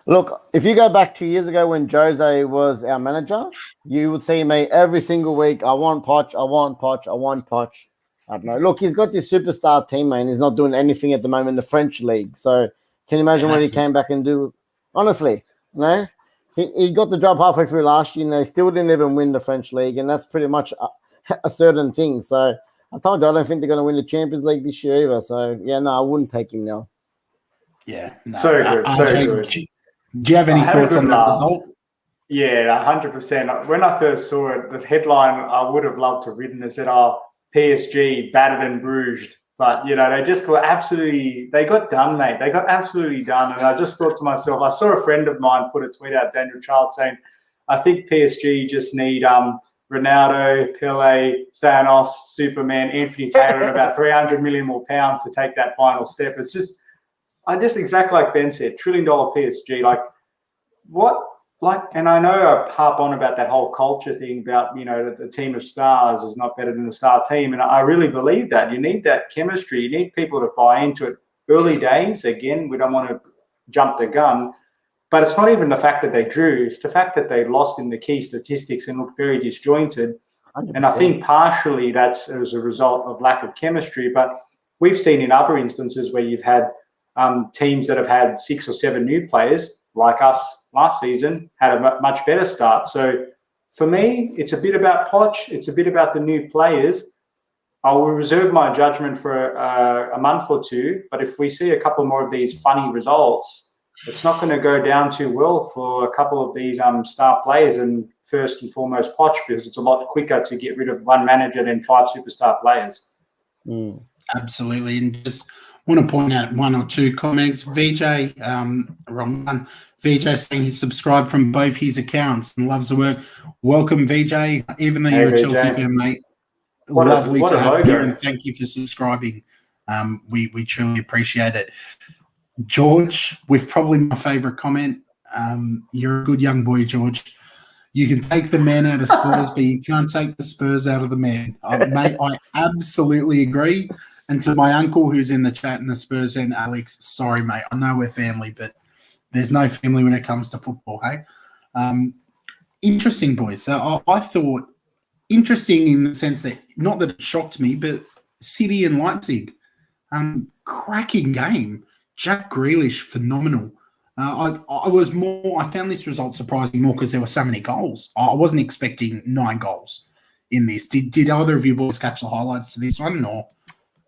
Look, if you go back 2 years ago when Jose was our manager, you would see me every single week. I want Poch. I want Poch. I want Poch. I don't know. Look, he's got this superstar team, man. He's not doing anything at the moment in the French league. So can you imagine what he came back and do? Honestly, he got the job halfway through last year, and they still didn't even win the French league, and that's pretty much a certain thing. So I told you I don't think they're going to win the Champions League this year either. So yeah, no, I wouldn't take him now. Yeah, no. So good. Do you have any thoughts on that result? Yeah, 100%. When I first saw it, the headline I would have loved to have written, it said, PSG battered and Bruges. But, they just they got done, mate. They got absolutely done. And I just thought to myself, I saw a friend of mine put a tweet out, Daniel Child, saying, I think PSG just need Ronaldo, Pele, Thanos, Superman, Anthony Taylor, and about 300 million more pounds to take that final step. It's just, exactly like Ben said, $1 trillion PSG. And I know I harp on about that whole culture thing about, that the team of stars is not better than the star team. And I really believe that. You need that chemistry. You need people to buy into it. Early days, again, we don't want to jump the gun. But it's not even the fact that they drew. It's the fact that they lost in the key statistics and looked very disjointed. 100%. And I think partially that's as a result of lack of chemistry. But we've seen in other instances where you've had teams that have had 6 or 7 new players, like us last season, had a much better start. So for me, it's a bit about Poch. It's a bit about the new players. I will reserve my judgment for a month or two. But if we see a couple more of these funny results, it's not going to go down too well for a couple of these star players, and first and foremost Poch, because it's a lot quicker to get rid of one manager than 5 superstar players. Absolutely. And just want to point out 1 or 2 comments. VJ, wrong one. VJ saying he's subscribed from both his accounts and loves the work. Welcome, VJ. Even though you're a Chelsea fan, mate, lovely to have you, and thank you for subscribing. We truly appreciate it. George, with probably my favourite comment, you're a good young boy, George. You can take the man out of Spurs, but you can't take the Spurs out of the man. Mate, I absolutely agree. And to my uncle who's in the chat and the Spurs and Alex, sorry, mate. I know we're family, but there's no family when it comes to football, hey? Interesting, boys. So I thought interesting in the sense that, not that it shocked me, but City and Leipzig, cracking game. Jack Grealish, phenomenal. I found this result surprising more because there were so many goals. I wasn't expecting 9 goals in this. Did either of you boys catch the highlights to this one? Or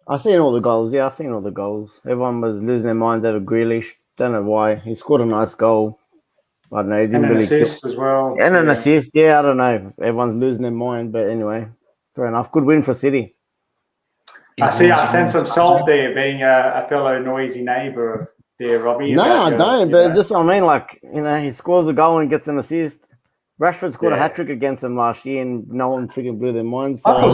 I seen all the goals. Yeah, I seen all the goals. Everyone was losing their minds over Grealish. Don't know why. He scored a nice goal. I don't know. He didn't and an really assist as well. And an assist. Yeah, I don't know. Everyone's losing their mind, but anyway, fair enough. Good win for City. I sense some salt there, being a fellow noisy neighbour there, Robbie. No, I don't. But just what I mean, like, he scores a goal and gets an assist. Rashford scored a hat trick against them last year, and no one freaking blew their minds. So. I feel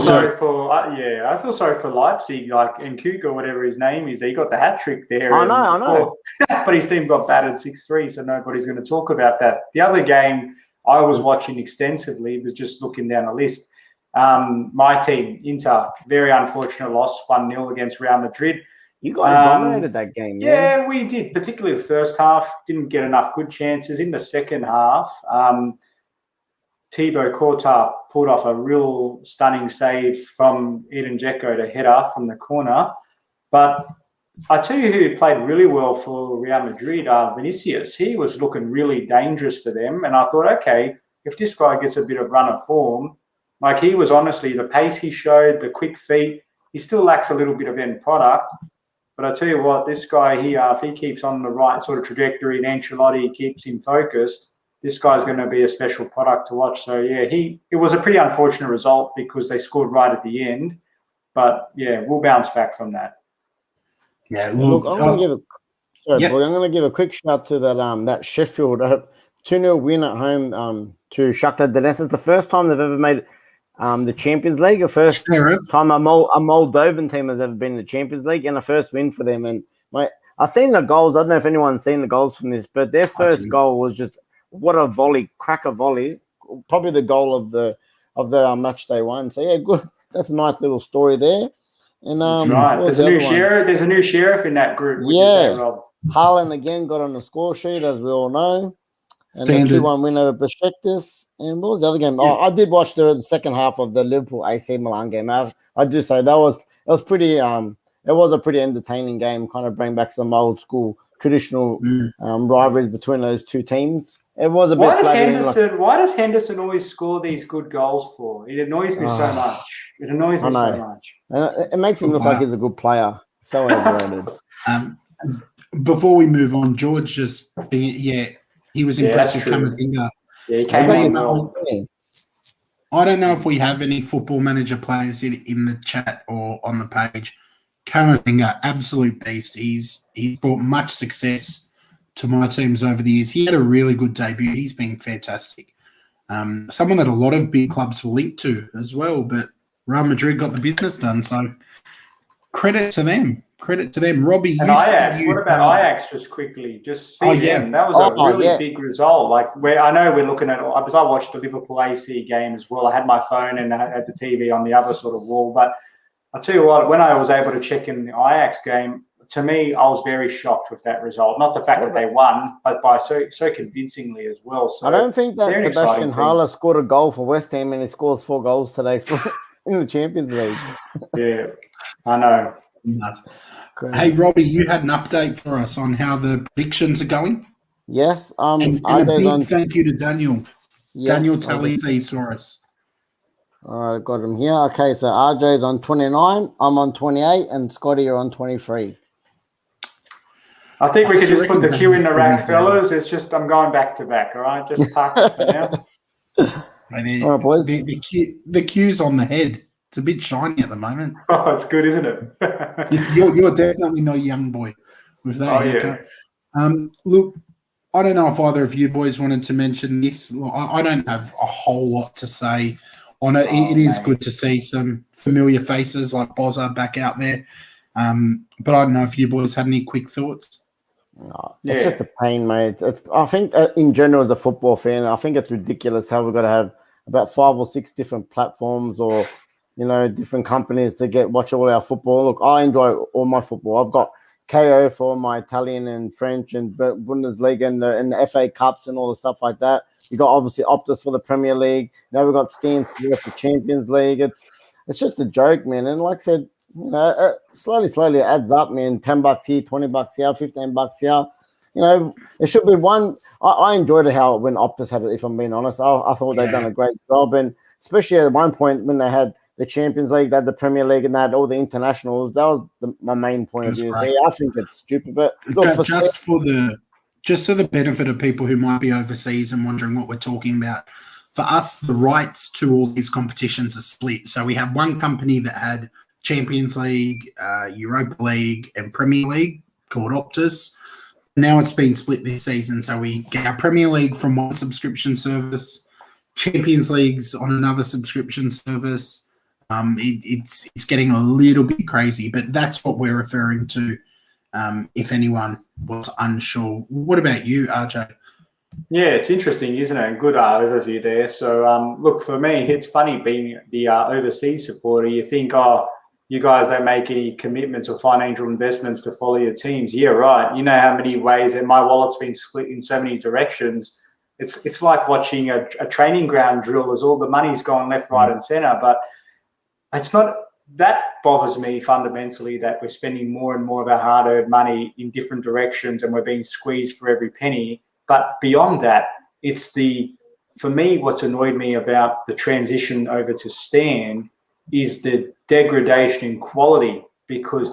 sorry for Leipzig, like Nkunku, whatever his name is. He got the hat trick there. I know. But his team got battered 6-3, so nobody's going to talk about that. The other game I was watching extensively was just looking down the list. My team, Inter, very unfortunate loss, 1-0 against Real Madrid. You guys dominated that game. Yeah, we did, particularly the first half. Didn't get enough good chances. In the second half, Thibaut Courtois pulled off a real stunning save from Edin Dzeko to header from the corner. But I tell you who played really well for Real Madrid, Vinicius. He was looking really dangerous for them. And I thought, okay, if this guy gets a bit of run of form, like he was honestly, the pace he showed, the quick feet, he still lacks a little bit of end product. But I tell you what, this guy here, if he keeps on the right sort of trajectory and Ancelotti keeps him focused, this guy's going to be a special product to watch. So, yeah, it was a pretty unfortunate result because they scored right at the end. But, yeah, we'll bounce back from that. Yeah, look, I'm going to give a quick shout to that Sheffield 2-0 win at home to Shakhtar Donetsk. It's the first time they've ever made the Champions League. The first time a Moldovan team has ever been in the Champions League, and a first win for them. And I've seen the goals. I don't know if anyone's seen the goals from this, but their first goal was just what a volley, cracker volley. Probably the goal of the match day one. So yeah, good. That's a nice little story there. And that's right. There's a new sheriff in that group. Yeah, Haaland again got on the score sheet, as we all know. And the 2-1 win over Besiktas. And what was the other game? Yeah. I did watch the second half of the Liverpool AC Milan game. I do say it was pretty. It was a pretty entertaining game. Kind of bring back some old school traditional rivalries between those two teams. It was a bit. Why does Henderson always score these good goals for? It annoys me so much. It annoys me so much. It makes him look like he's a good player. So overrated. Before we move on, George he was impressed with Camavinga. Yeah, he came in well. I don't know if we have any Football Manager players in the chat or on the page. Camavinga, absolute beast. He's brought much success to my teams over the years. He had a really good debut. He's been fantastic. Someone that a lot of big clubs were linked to as well, but Real Madrid got the business done. So credit to them. Robbie, and Ajax. What about Ajax? Just quickly, that was a really big result. Like I know we're looking at. Because I watched the Liverpool AC game as well. I had my phone and I had the TV on the other sort of wall. But I'll tell you what, when I was able to check in the Ajax game, to me, I was very shocked with that result. Not the fact that they won, but by so convincingly as well. So I don't think that Sebastian Haller scored a goal for West Ham, and he scores 4 goals today in the Champions League. Yeah, I know. Hey, Robbie, you had an update for us on how the predictions are going? Yes. And a big thank you to Daniel. Yes, Daniel Talisi saw us. All right, got him here. Okay, so RJ's on 29, I'm on 28, and Scotty, you're on 23. I think we could just put the queue in the rack, fellas. It's just I'm going back to back, all right? Just park it for now. All right, boys. The queue's on the head. It's a bit shiny at the moment. Oh, it's good, isn't it? You're definitely not a young boy with that haircut. Yeah. Look, I don't know if either of you boys wanted to mention this. I don't have a whole lot to say on it. It is good to see some familiar faces like Bozza back out there. But I don't know if you boys had any quick thoughts. No, it's just a pain, mate. I think in general, as a football fan, I think it's ridiculous how we've got to have about 5 or 6 different platforms or different companies to watch all our football. Look, I enjoy all my football. I've got KO for my Italian and French and Bundesliga and the FA Cups and all the stuff like that. You got obviously Optus for the Premier League. Now we've got Stan for Champions League. It's just a joke, man. And like I said, slowly it adds up, man. $10 here, $20 here, $15 here. It should be one. I enjoyed it how when Optus had it, if I'm being honest. I thought they'd done a great job. And especially at one point when they had the Champions League, they had the Premier League, and they had all the internationals. That was my main point of view. So, I think it's stupid. But look, just for the benefit of people who might be overseas and wondering what we're talking about, for us, the rights to all these competitions are split. So we have one company that had Champions League, Europa League, and Premier League called Optus. Now it's been split this season. So we get our Premier League from one subscription service, Champions League's on another subscription service. It's getting a little bit crazy, but that's what we're referring to. If anyone was unsure, what about you, RJ? Yeah, it's interesting, isn't it? Good overview there. So, look, for me, it's funny being the overseas supporter. You think, you guys don't make any commitments or financial investments to follow your teams. Yeah, right. You know how many ways that my wallet's been split in so many directions. It's like watching a training ground drill as all the money's gone left, right, and centre, but it's not that bothers me fundamentally that we're spending more and more of our hard-earned money in different directions and we're being squeezed for every penny. But beyond that, for me, what's annoyed me about the transition over to Stan is the degradation in quality, because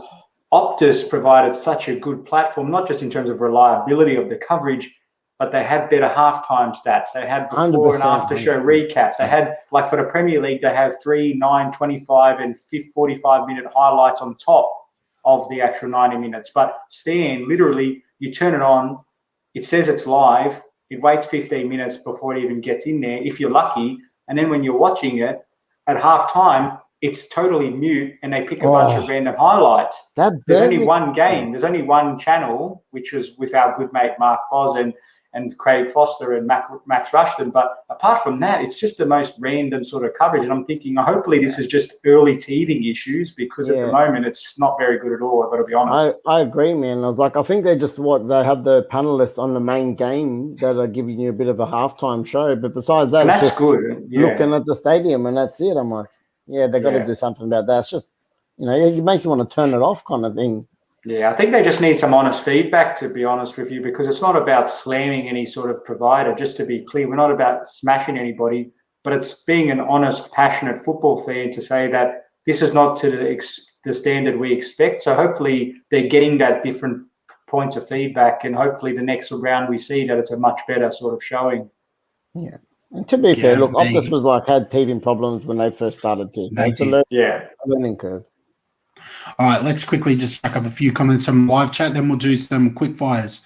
Optus provided such a good platform, not just in terms of reliability of the coverage, but they had better halftime stats. They had before and after show recaps. They had, like for the Premier League, they have 3, 9, 25 and 45-minute highlights on top of the actual 90 minutes. But Stan, literally, you turn it on, it says it's live, it waits 15 minutes before it even gets in there, if you're lucky. And then when you're watching it, at halftime, it's totally mute and they pick a bunch of random highlights. There's only one game. There's only one channel, which was with our good mate Mark Boz and Craig Foster and Max Rushton. But apart from that, it's just the most random sort of coverage. And I'm thinking, hopefully this is just early teething issues, because at the moment it's not very good at all, I've got to be honest. I agree, man. I think they just they have the panelists on the main game that are giving you a bit of a halftime show. But besides that, that's just good. Yeah. Looking at the stadium and that's it. I'm like, they've got to do something about that. It's just, it makes you want to turn it off kind of thing. Yeah, I think they just need some honest feedback, to be honest with you, because it's not about slamming any sort of provider. Just to be clear, we're not about smashing anybody, but it's being an honest, passionate football fan to say that this is not to the standard we expect. So hopefully they're getting that different points of feedback, and hopefully the next round we see that it's a much better sort of showing. Yeah. And to be fair, look, Optus was had teething problems when they first started too. It's a learning curve. All right, let's quickly just back up a few comments from the live chat, then we'll do some quick fires.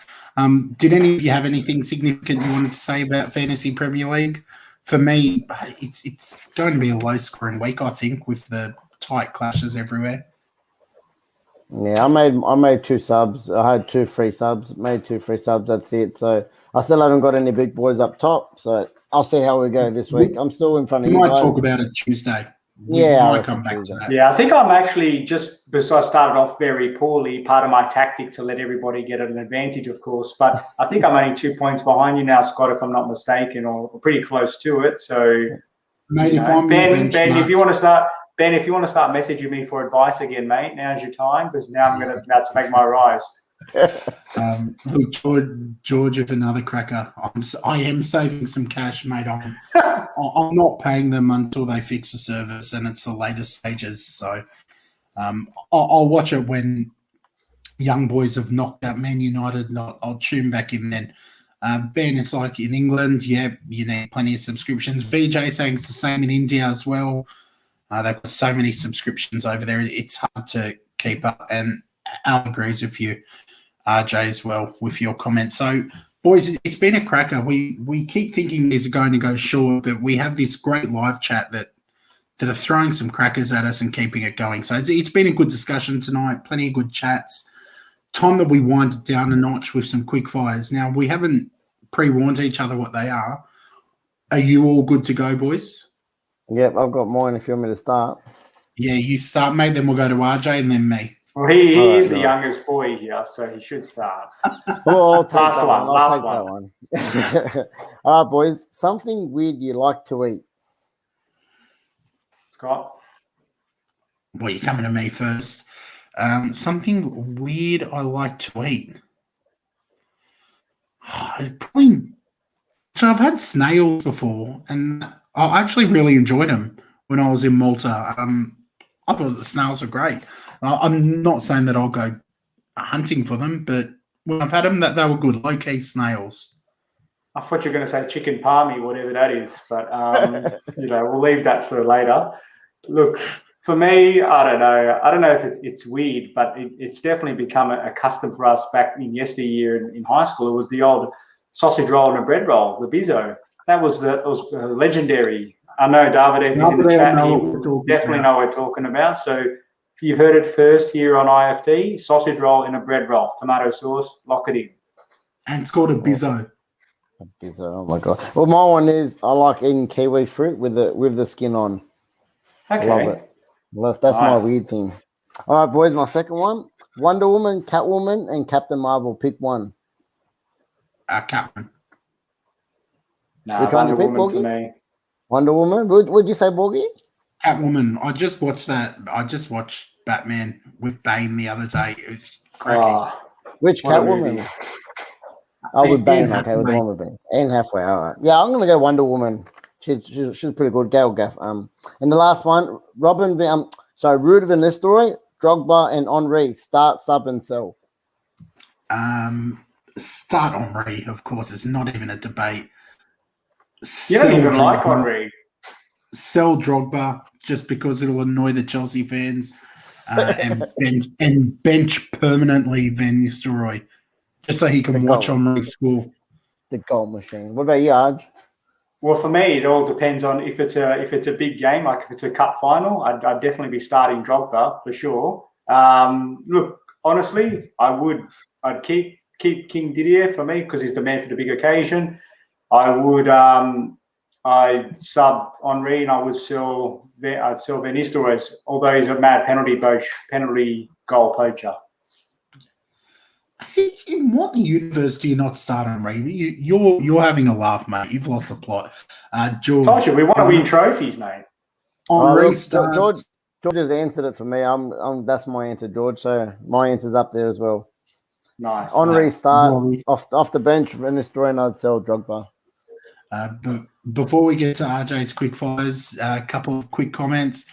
Did any of you have anything significant you wanted to say about Fantasy Premier League? For me, it's going to be a low-scoring week, I think, with the tight clashes everywhere. Yeah, I made 2 subs. I had 2 free subs. Made 2 free subs. That's it. So I still haven't got any big boys up top. So I'll see how we go this week. I'm still in front of you guys. We might talk about it Tuesday. I'll come back to that. Yeah, I think I'm actually just, because I started off very poorly, part of my tactic to let everybody get an advantage, of course. But I think I'm only 2 points behind you now, Scott, if I'm not mistaken, or pretty close to it. So, mate, Ben, if you want to start messaging me for advice again, mate, now's your time, because now I'm about to make my rise. Look, George, if another cracker, I am saving some cash, mate. I'm not paying them until they fix the service, and it's the later stages. So I'll watch it when young boys have knocked out Man United. I'll tune back in then. Ben, it's like in England, you need plenty of subscriptions. VJ saying it's the same in India as well. They've got so many subscriptions over there. It's hard to keep up. And Al agrees with you, RJ, as well, with your comments. So, boys, it's been a cracker. We keep thinking these are going to go short, but we have this great live chat that are throwing some crackers at us and keeping it going. So it's been a good discussion tonight, plenty of good chats. Time that we wind it down a notch with some quick fires. Now, we haven't pre-warned each other what they are. Are you all good to go, boys? Yep, I've got mine if you want me to start. Yeah, you start, mate. Then we'll go to RJ and then me. Well, he All right, is the no. youngest boy here, so he should start. Well, I'll take Last that one, one. last I'll take that one. All right, boys. Something weird you like to eat. Scott? Well, you're coming to me first. Something weird I like to eat. Probably. So I've had snails before, and I actually really enjoyed them when I was in Malta. I thought the snails were great. I'm not saying that I'll go hunting for them, but when I've had them, that they were good, low-key snails. I thought you were going to say chicken palmy, whatever that is, but we'll leave that for later. Look, for me, I don't know. I don't know if it's weird, but it's definitely become a custom for us back in yesteryear in high school. It was the old sausage roll and a bread roll, the bizzo. That was legendary. I know David, if he's in the chat, he will definitely know what we're talking about. So if you've heard it first here on IFT, sausage roll and a bread roll, tomato sauce, lock it in. And it's called a bizzo. Oh my god! Well, my one is I like eating kiwi fruit with the skin on. Okay. Love it. That's my weird thing. All right, boys. My second one: Wonder Woman, Catwoman, and Captain Marvel. Pick one. Catwoman. Nah, Which one Wonder you pick, Woman for Borgie? me. Wonder Woman. Would you say Borgie? Catwoman. I just watched that. I just watched Batman with Bane the other day. It was cracking. Which Catwoman? Oh, with Bane. Okay, with the one with Bane. Anne Hathaway. All right. Yeah, I'm gonna go Wonder Woman. She's pretty good. Gail Gaff. And the last one, Ruud van Nistelrooy, Drogba, and Henri. Start, sub, and sell. Start Henri, of course. It's not even a debate. You don't even like Henri. Sell Drogba just because it'll annoy the Chelsea fans, and bench permanently Van Nistelrooy just so he can watch Henri score. The goal machine. What about you, Arj? Well, for me, it all depends on if it's a big game, like if it's a cup final, I'd definitely be starting Drogba for sure. Look, honestly, I'd keep King Didier for me because he's the man for the big occasion. I'd sub Henri and I'd sell Van Nistelrooy, although he's a mad penalty goal poacher. I said, in what universe do you not start Henri? You're having a laugh, mate. You've lost the plot. George, told you we want to win trophies, mate. Henri starts. George has answered it for me. That's my answer, George. So my answer's up there as well. Nice. Henri start off the bench, and Nistelrooy, and I'd sell Drogba. But before we get to RJ's quick fires, a couple of quick comments.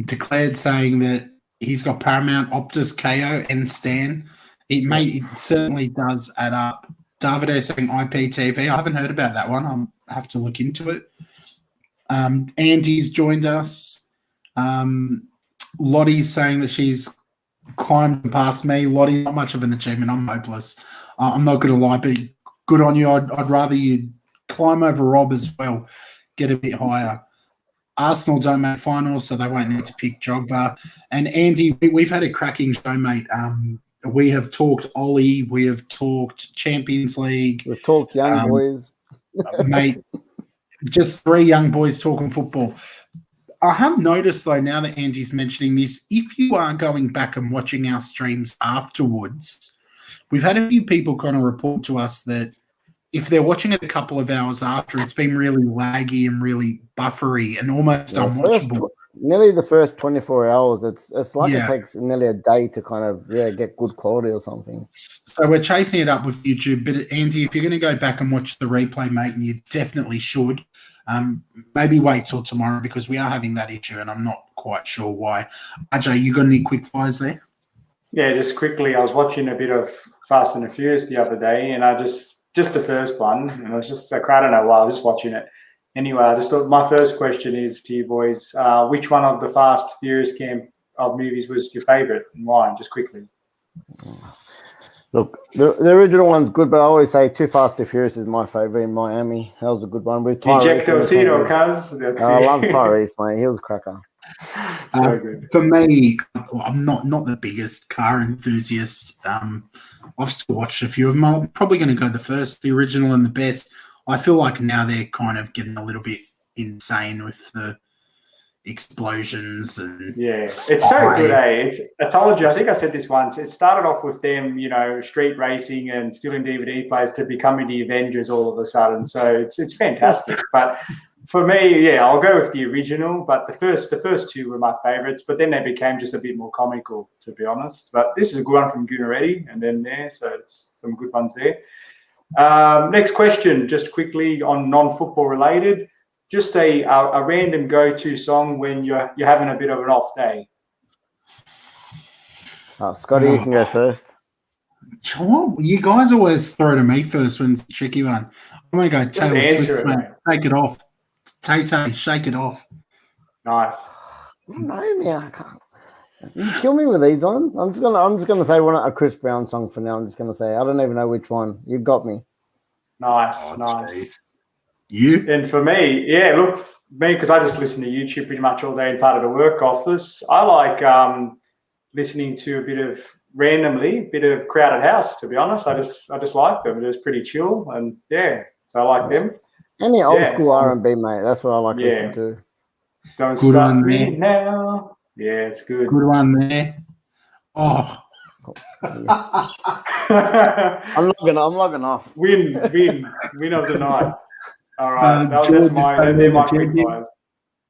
Declared saying that he's got Paramount, Optus, KO, and Stan. It certainly does add up. Davide saying IPTV. I haven't heard about that one. I'll have to look into it. Andy's joined us. Lottie's saying that she's climbed past me. Lottie, not much of an achievement. I'm hopeless. I'm not going to lie, but good on you. I'd rather you climb over Rob as well, get a bit higher. Arsenal don't make finals, so they won't need to pick Drogba. And Andy, we've had a cracking show, mate. We have talked Ole. We have talked Champions League. We've talked young boys. Mate, just 3 young boys talking football. I have noticed, though, now that Andy's mentioning this, if you are going back and watching our streams afterwards, we've had a few people kind of report to us that if they're watching it a couple of hours after, it's been really laggy and really buffery and almost unwatchable. Nearly the first 24 hours, it's like it takes nearly a day to kind of get good quality or something. So we're chasing it up with YouTube. But Andy, if you're going to go back and watch the replay, mate, and you definitely should, maybe wait till tomorrow because we are having that issue and I'm not quite sure why. Ajay, you got any quick fires there? Yeah, just quickly, I was watching a bit of Fast and the Furious the other day, and I just the first one, and I was just like, I don't know why, I was just watching it. Anyway, I just thought my first question is to you boys, which one of the Fast Furious camp of movies was your favourite and why? Just quickly. Look, the original one's good, but I always say Too Fast, Too Furious is my favourite in Miami. That was a good one. With Tyrese. I love Tyrese, mate. He was a cracker. So good. For me, I'm not the biggest car enthusiast. I've still watched a few of them. I'm probably going to go the original and the best. I feel like now they're kind of getting a little bit insane with the explosions and it's so good, eh? I told you, I think I said this once. It started off with them, street racing and stealing DVD players to becoming the Avengers all of a sudden. So it's fantastic. But for me, I'll go with the original. But the first two were my favorites. But then they became just a bit more comical, to be honest. But this is a good one from Gunaretti, and then so it's some good ones there. Next question, just quickly on non-football related. Just a random go-to song when you're having a bit of an off day. Scotty, you can go first. You guys always throw to me first when it's a tricky one. I'm going to go Taylor Swift, mate. Take it off. Tay-Tay, shake it off. Nice. I don't know, man. I can't. You kill me with these ones. I'm just gonna say a Chris Brown song for now. I'm just gonna say I don't even know which one. You've got me. Nice. Geez. You? And for me, because I just listen to YouTube pretty much all day in part of the work office. I like listening to a bit of Crowded House. To be honest, I just like them. It was pretty chill, and so I like them. Any old school R&B, mate. That's what I like listening to. Don't stop me now. Yeah, it's good. Good one there. Oh. I'm logging off. Win of the night. All right, that's my quick fires.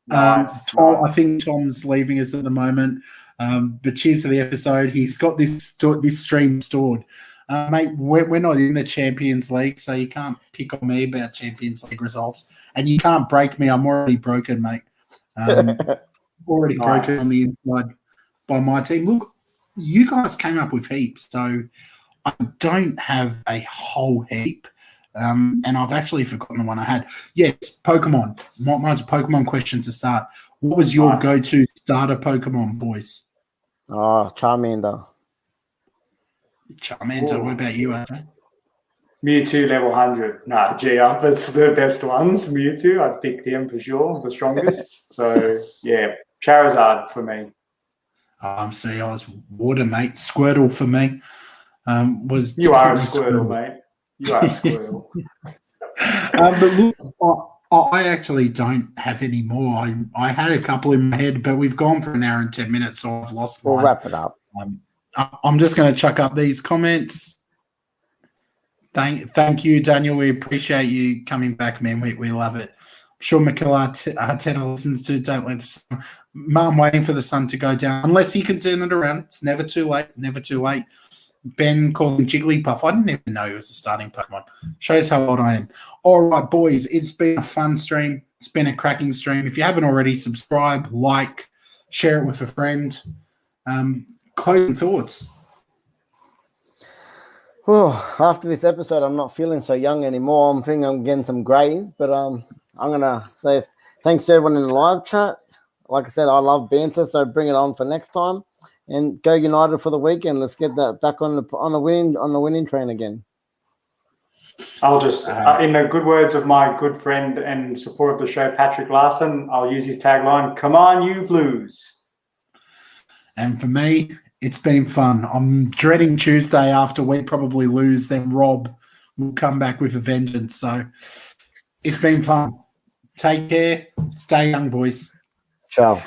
Nice. Tom, I think Tom's leaving us at the moment. But cheers to the episode. He's got this stream stored. Mate, we're not in the Champions League, so you can't pick on me about Champions League results. And you can't break me. I'm already broken, mate. Already broken on the inside by my team. Look, you guys came up with heaps, so I don't have a whole heap. And I've actually forgotten the one I had. Yes, Pokemon. Mine's a Pokemon question to start. What was your go-to starter Pokemon, boys? Charmander. Charmander. What about you, AJ? Mewtwo level 100. That's the best ones. Mewtwo, I'd pick them for sure, the strongest. So, Charizard for me. See, I was water, mate. Squirtle for me. You are a Squirtle, mate. You are a Squirtle. But look, I actually don't have any more. I had a couple in my head, but we've gone for an hour and 10 minutes, so I've lost mine. We'll wrap it up. I'm just going to chuck up these comments. Thank you, Daniel. We appreciate you coming back, man. We love it. I'm sure Mikel Arteta listens to Don't Let the Sun. I'm waiting for the sun to go down. Unless he can turn it around. It's never too late. Never too late. Ben calling Jigglypuff. I didn't even know he was a starting Pokemon. Shows how old I am. All right, boys. It's been a fun stream. It's been a cracking stream. If you haven't already, subscribe, like, share it with a friend. Closing thoughts. Well, after this episode, I'm not feeling so young anymore. I'm thinking I'm getting some grays, but I'm going to say thanks to everyone in the live chat. Like I said, I love banter, so bring it on for next time. And go United for the weekend. Let's get that back on the winning train again. I'll just, in the good words of my good friend and supporter of the show, Patrick Larson, I'll use his tagline, "Come on, you Blues." And for me, it's been fun. I'm dreading Tuesday after we probably lose. Then Rob will come back with a vengeance. So it's been fun. Take care. Stay young, boys. Ciao.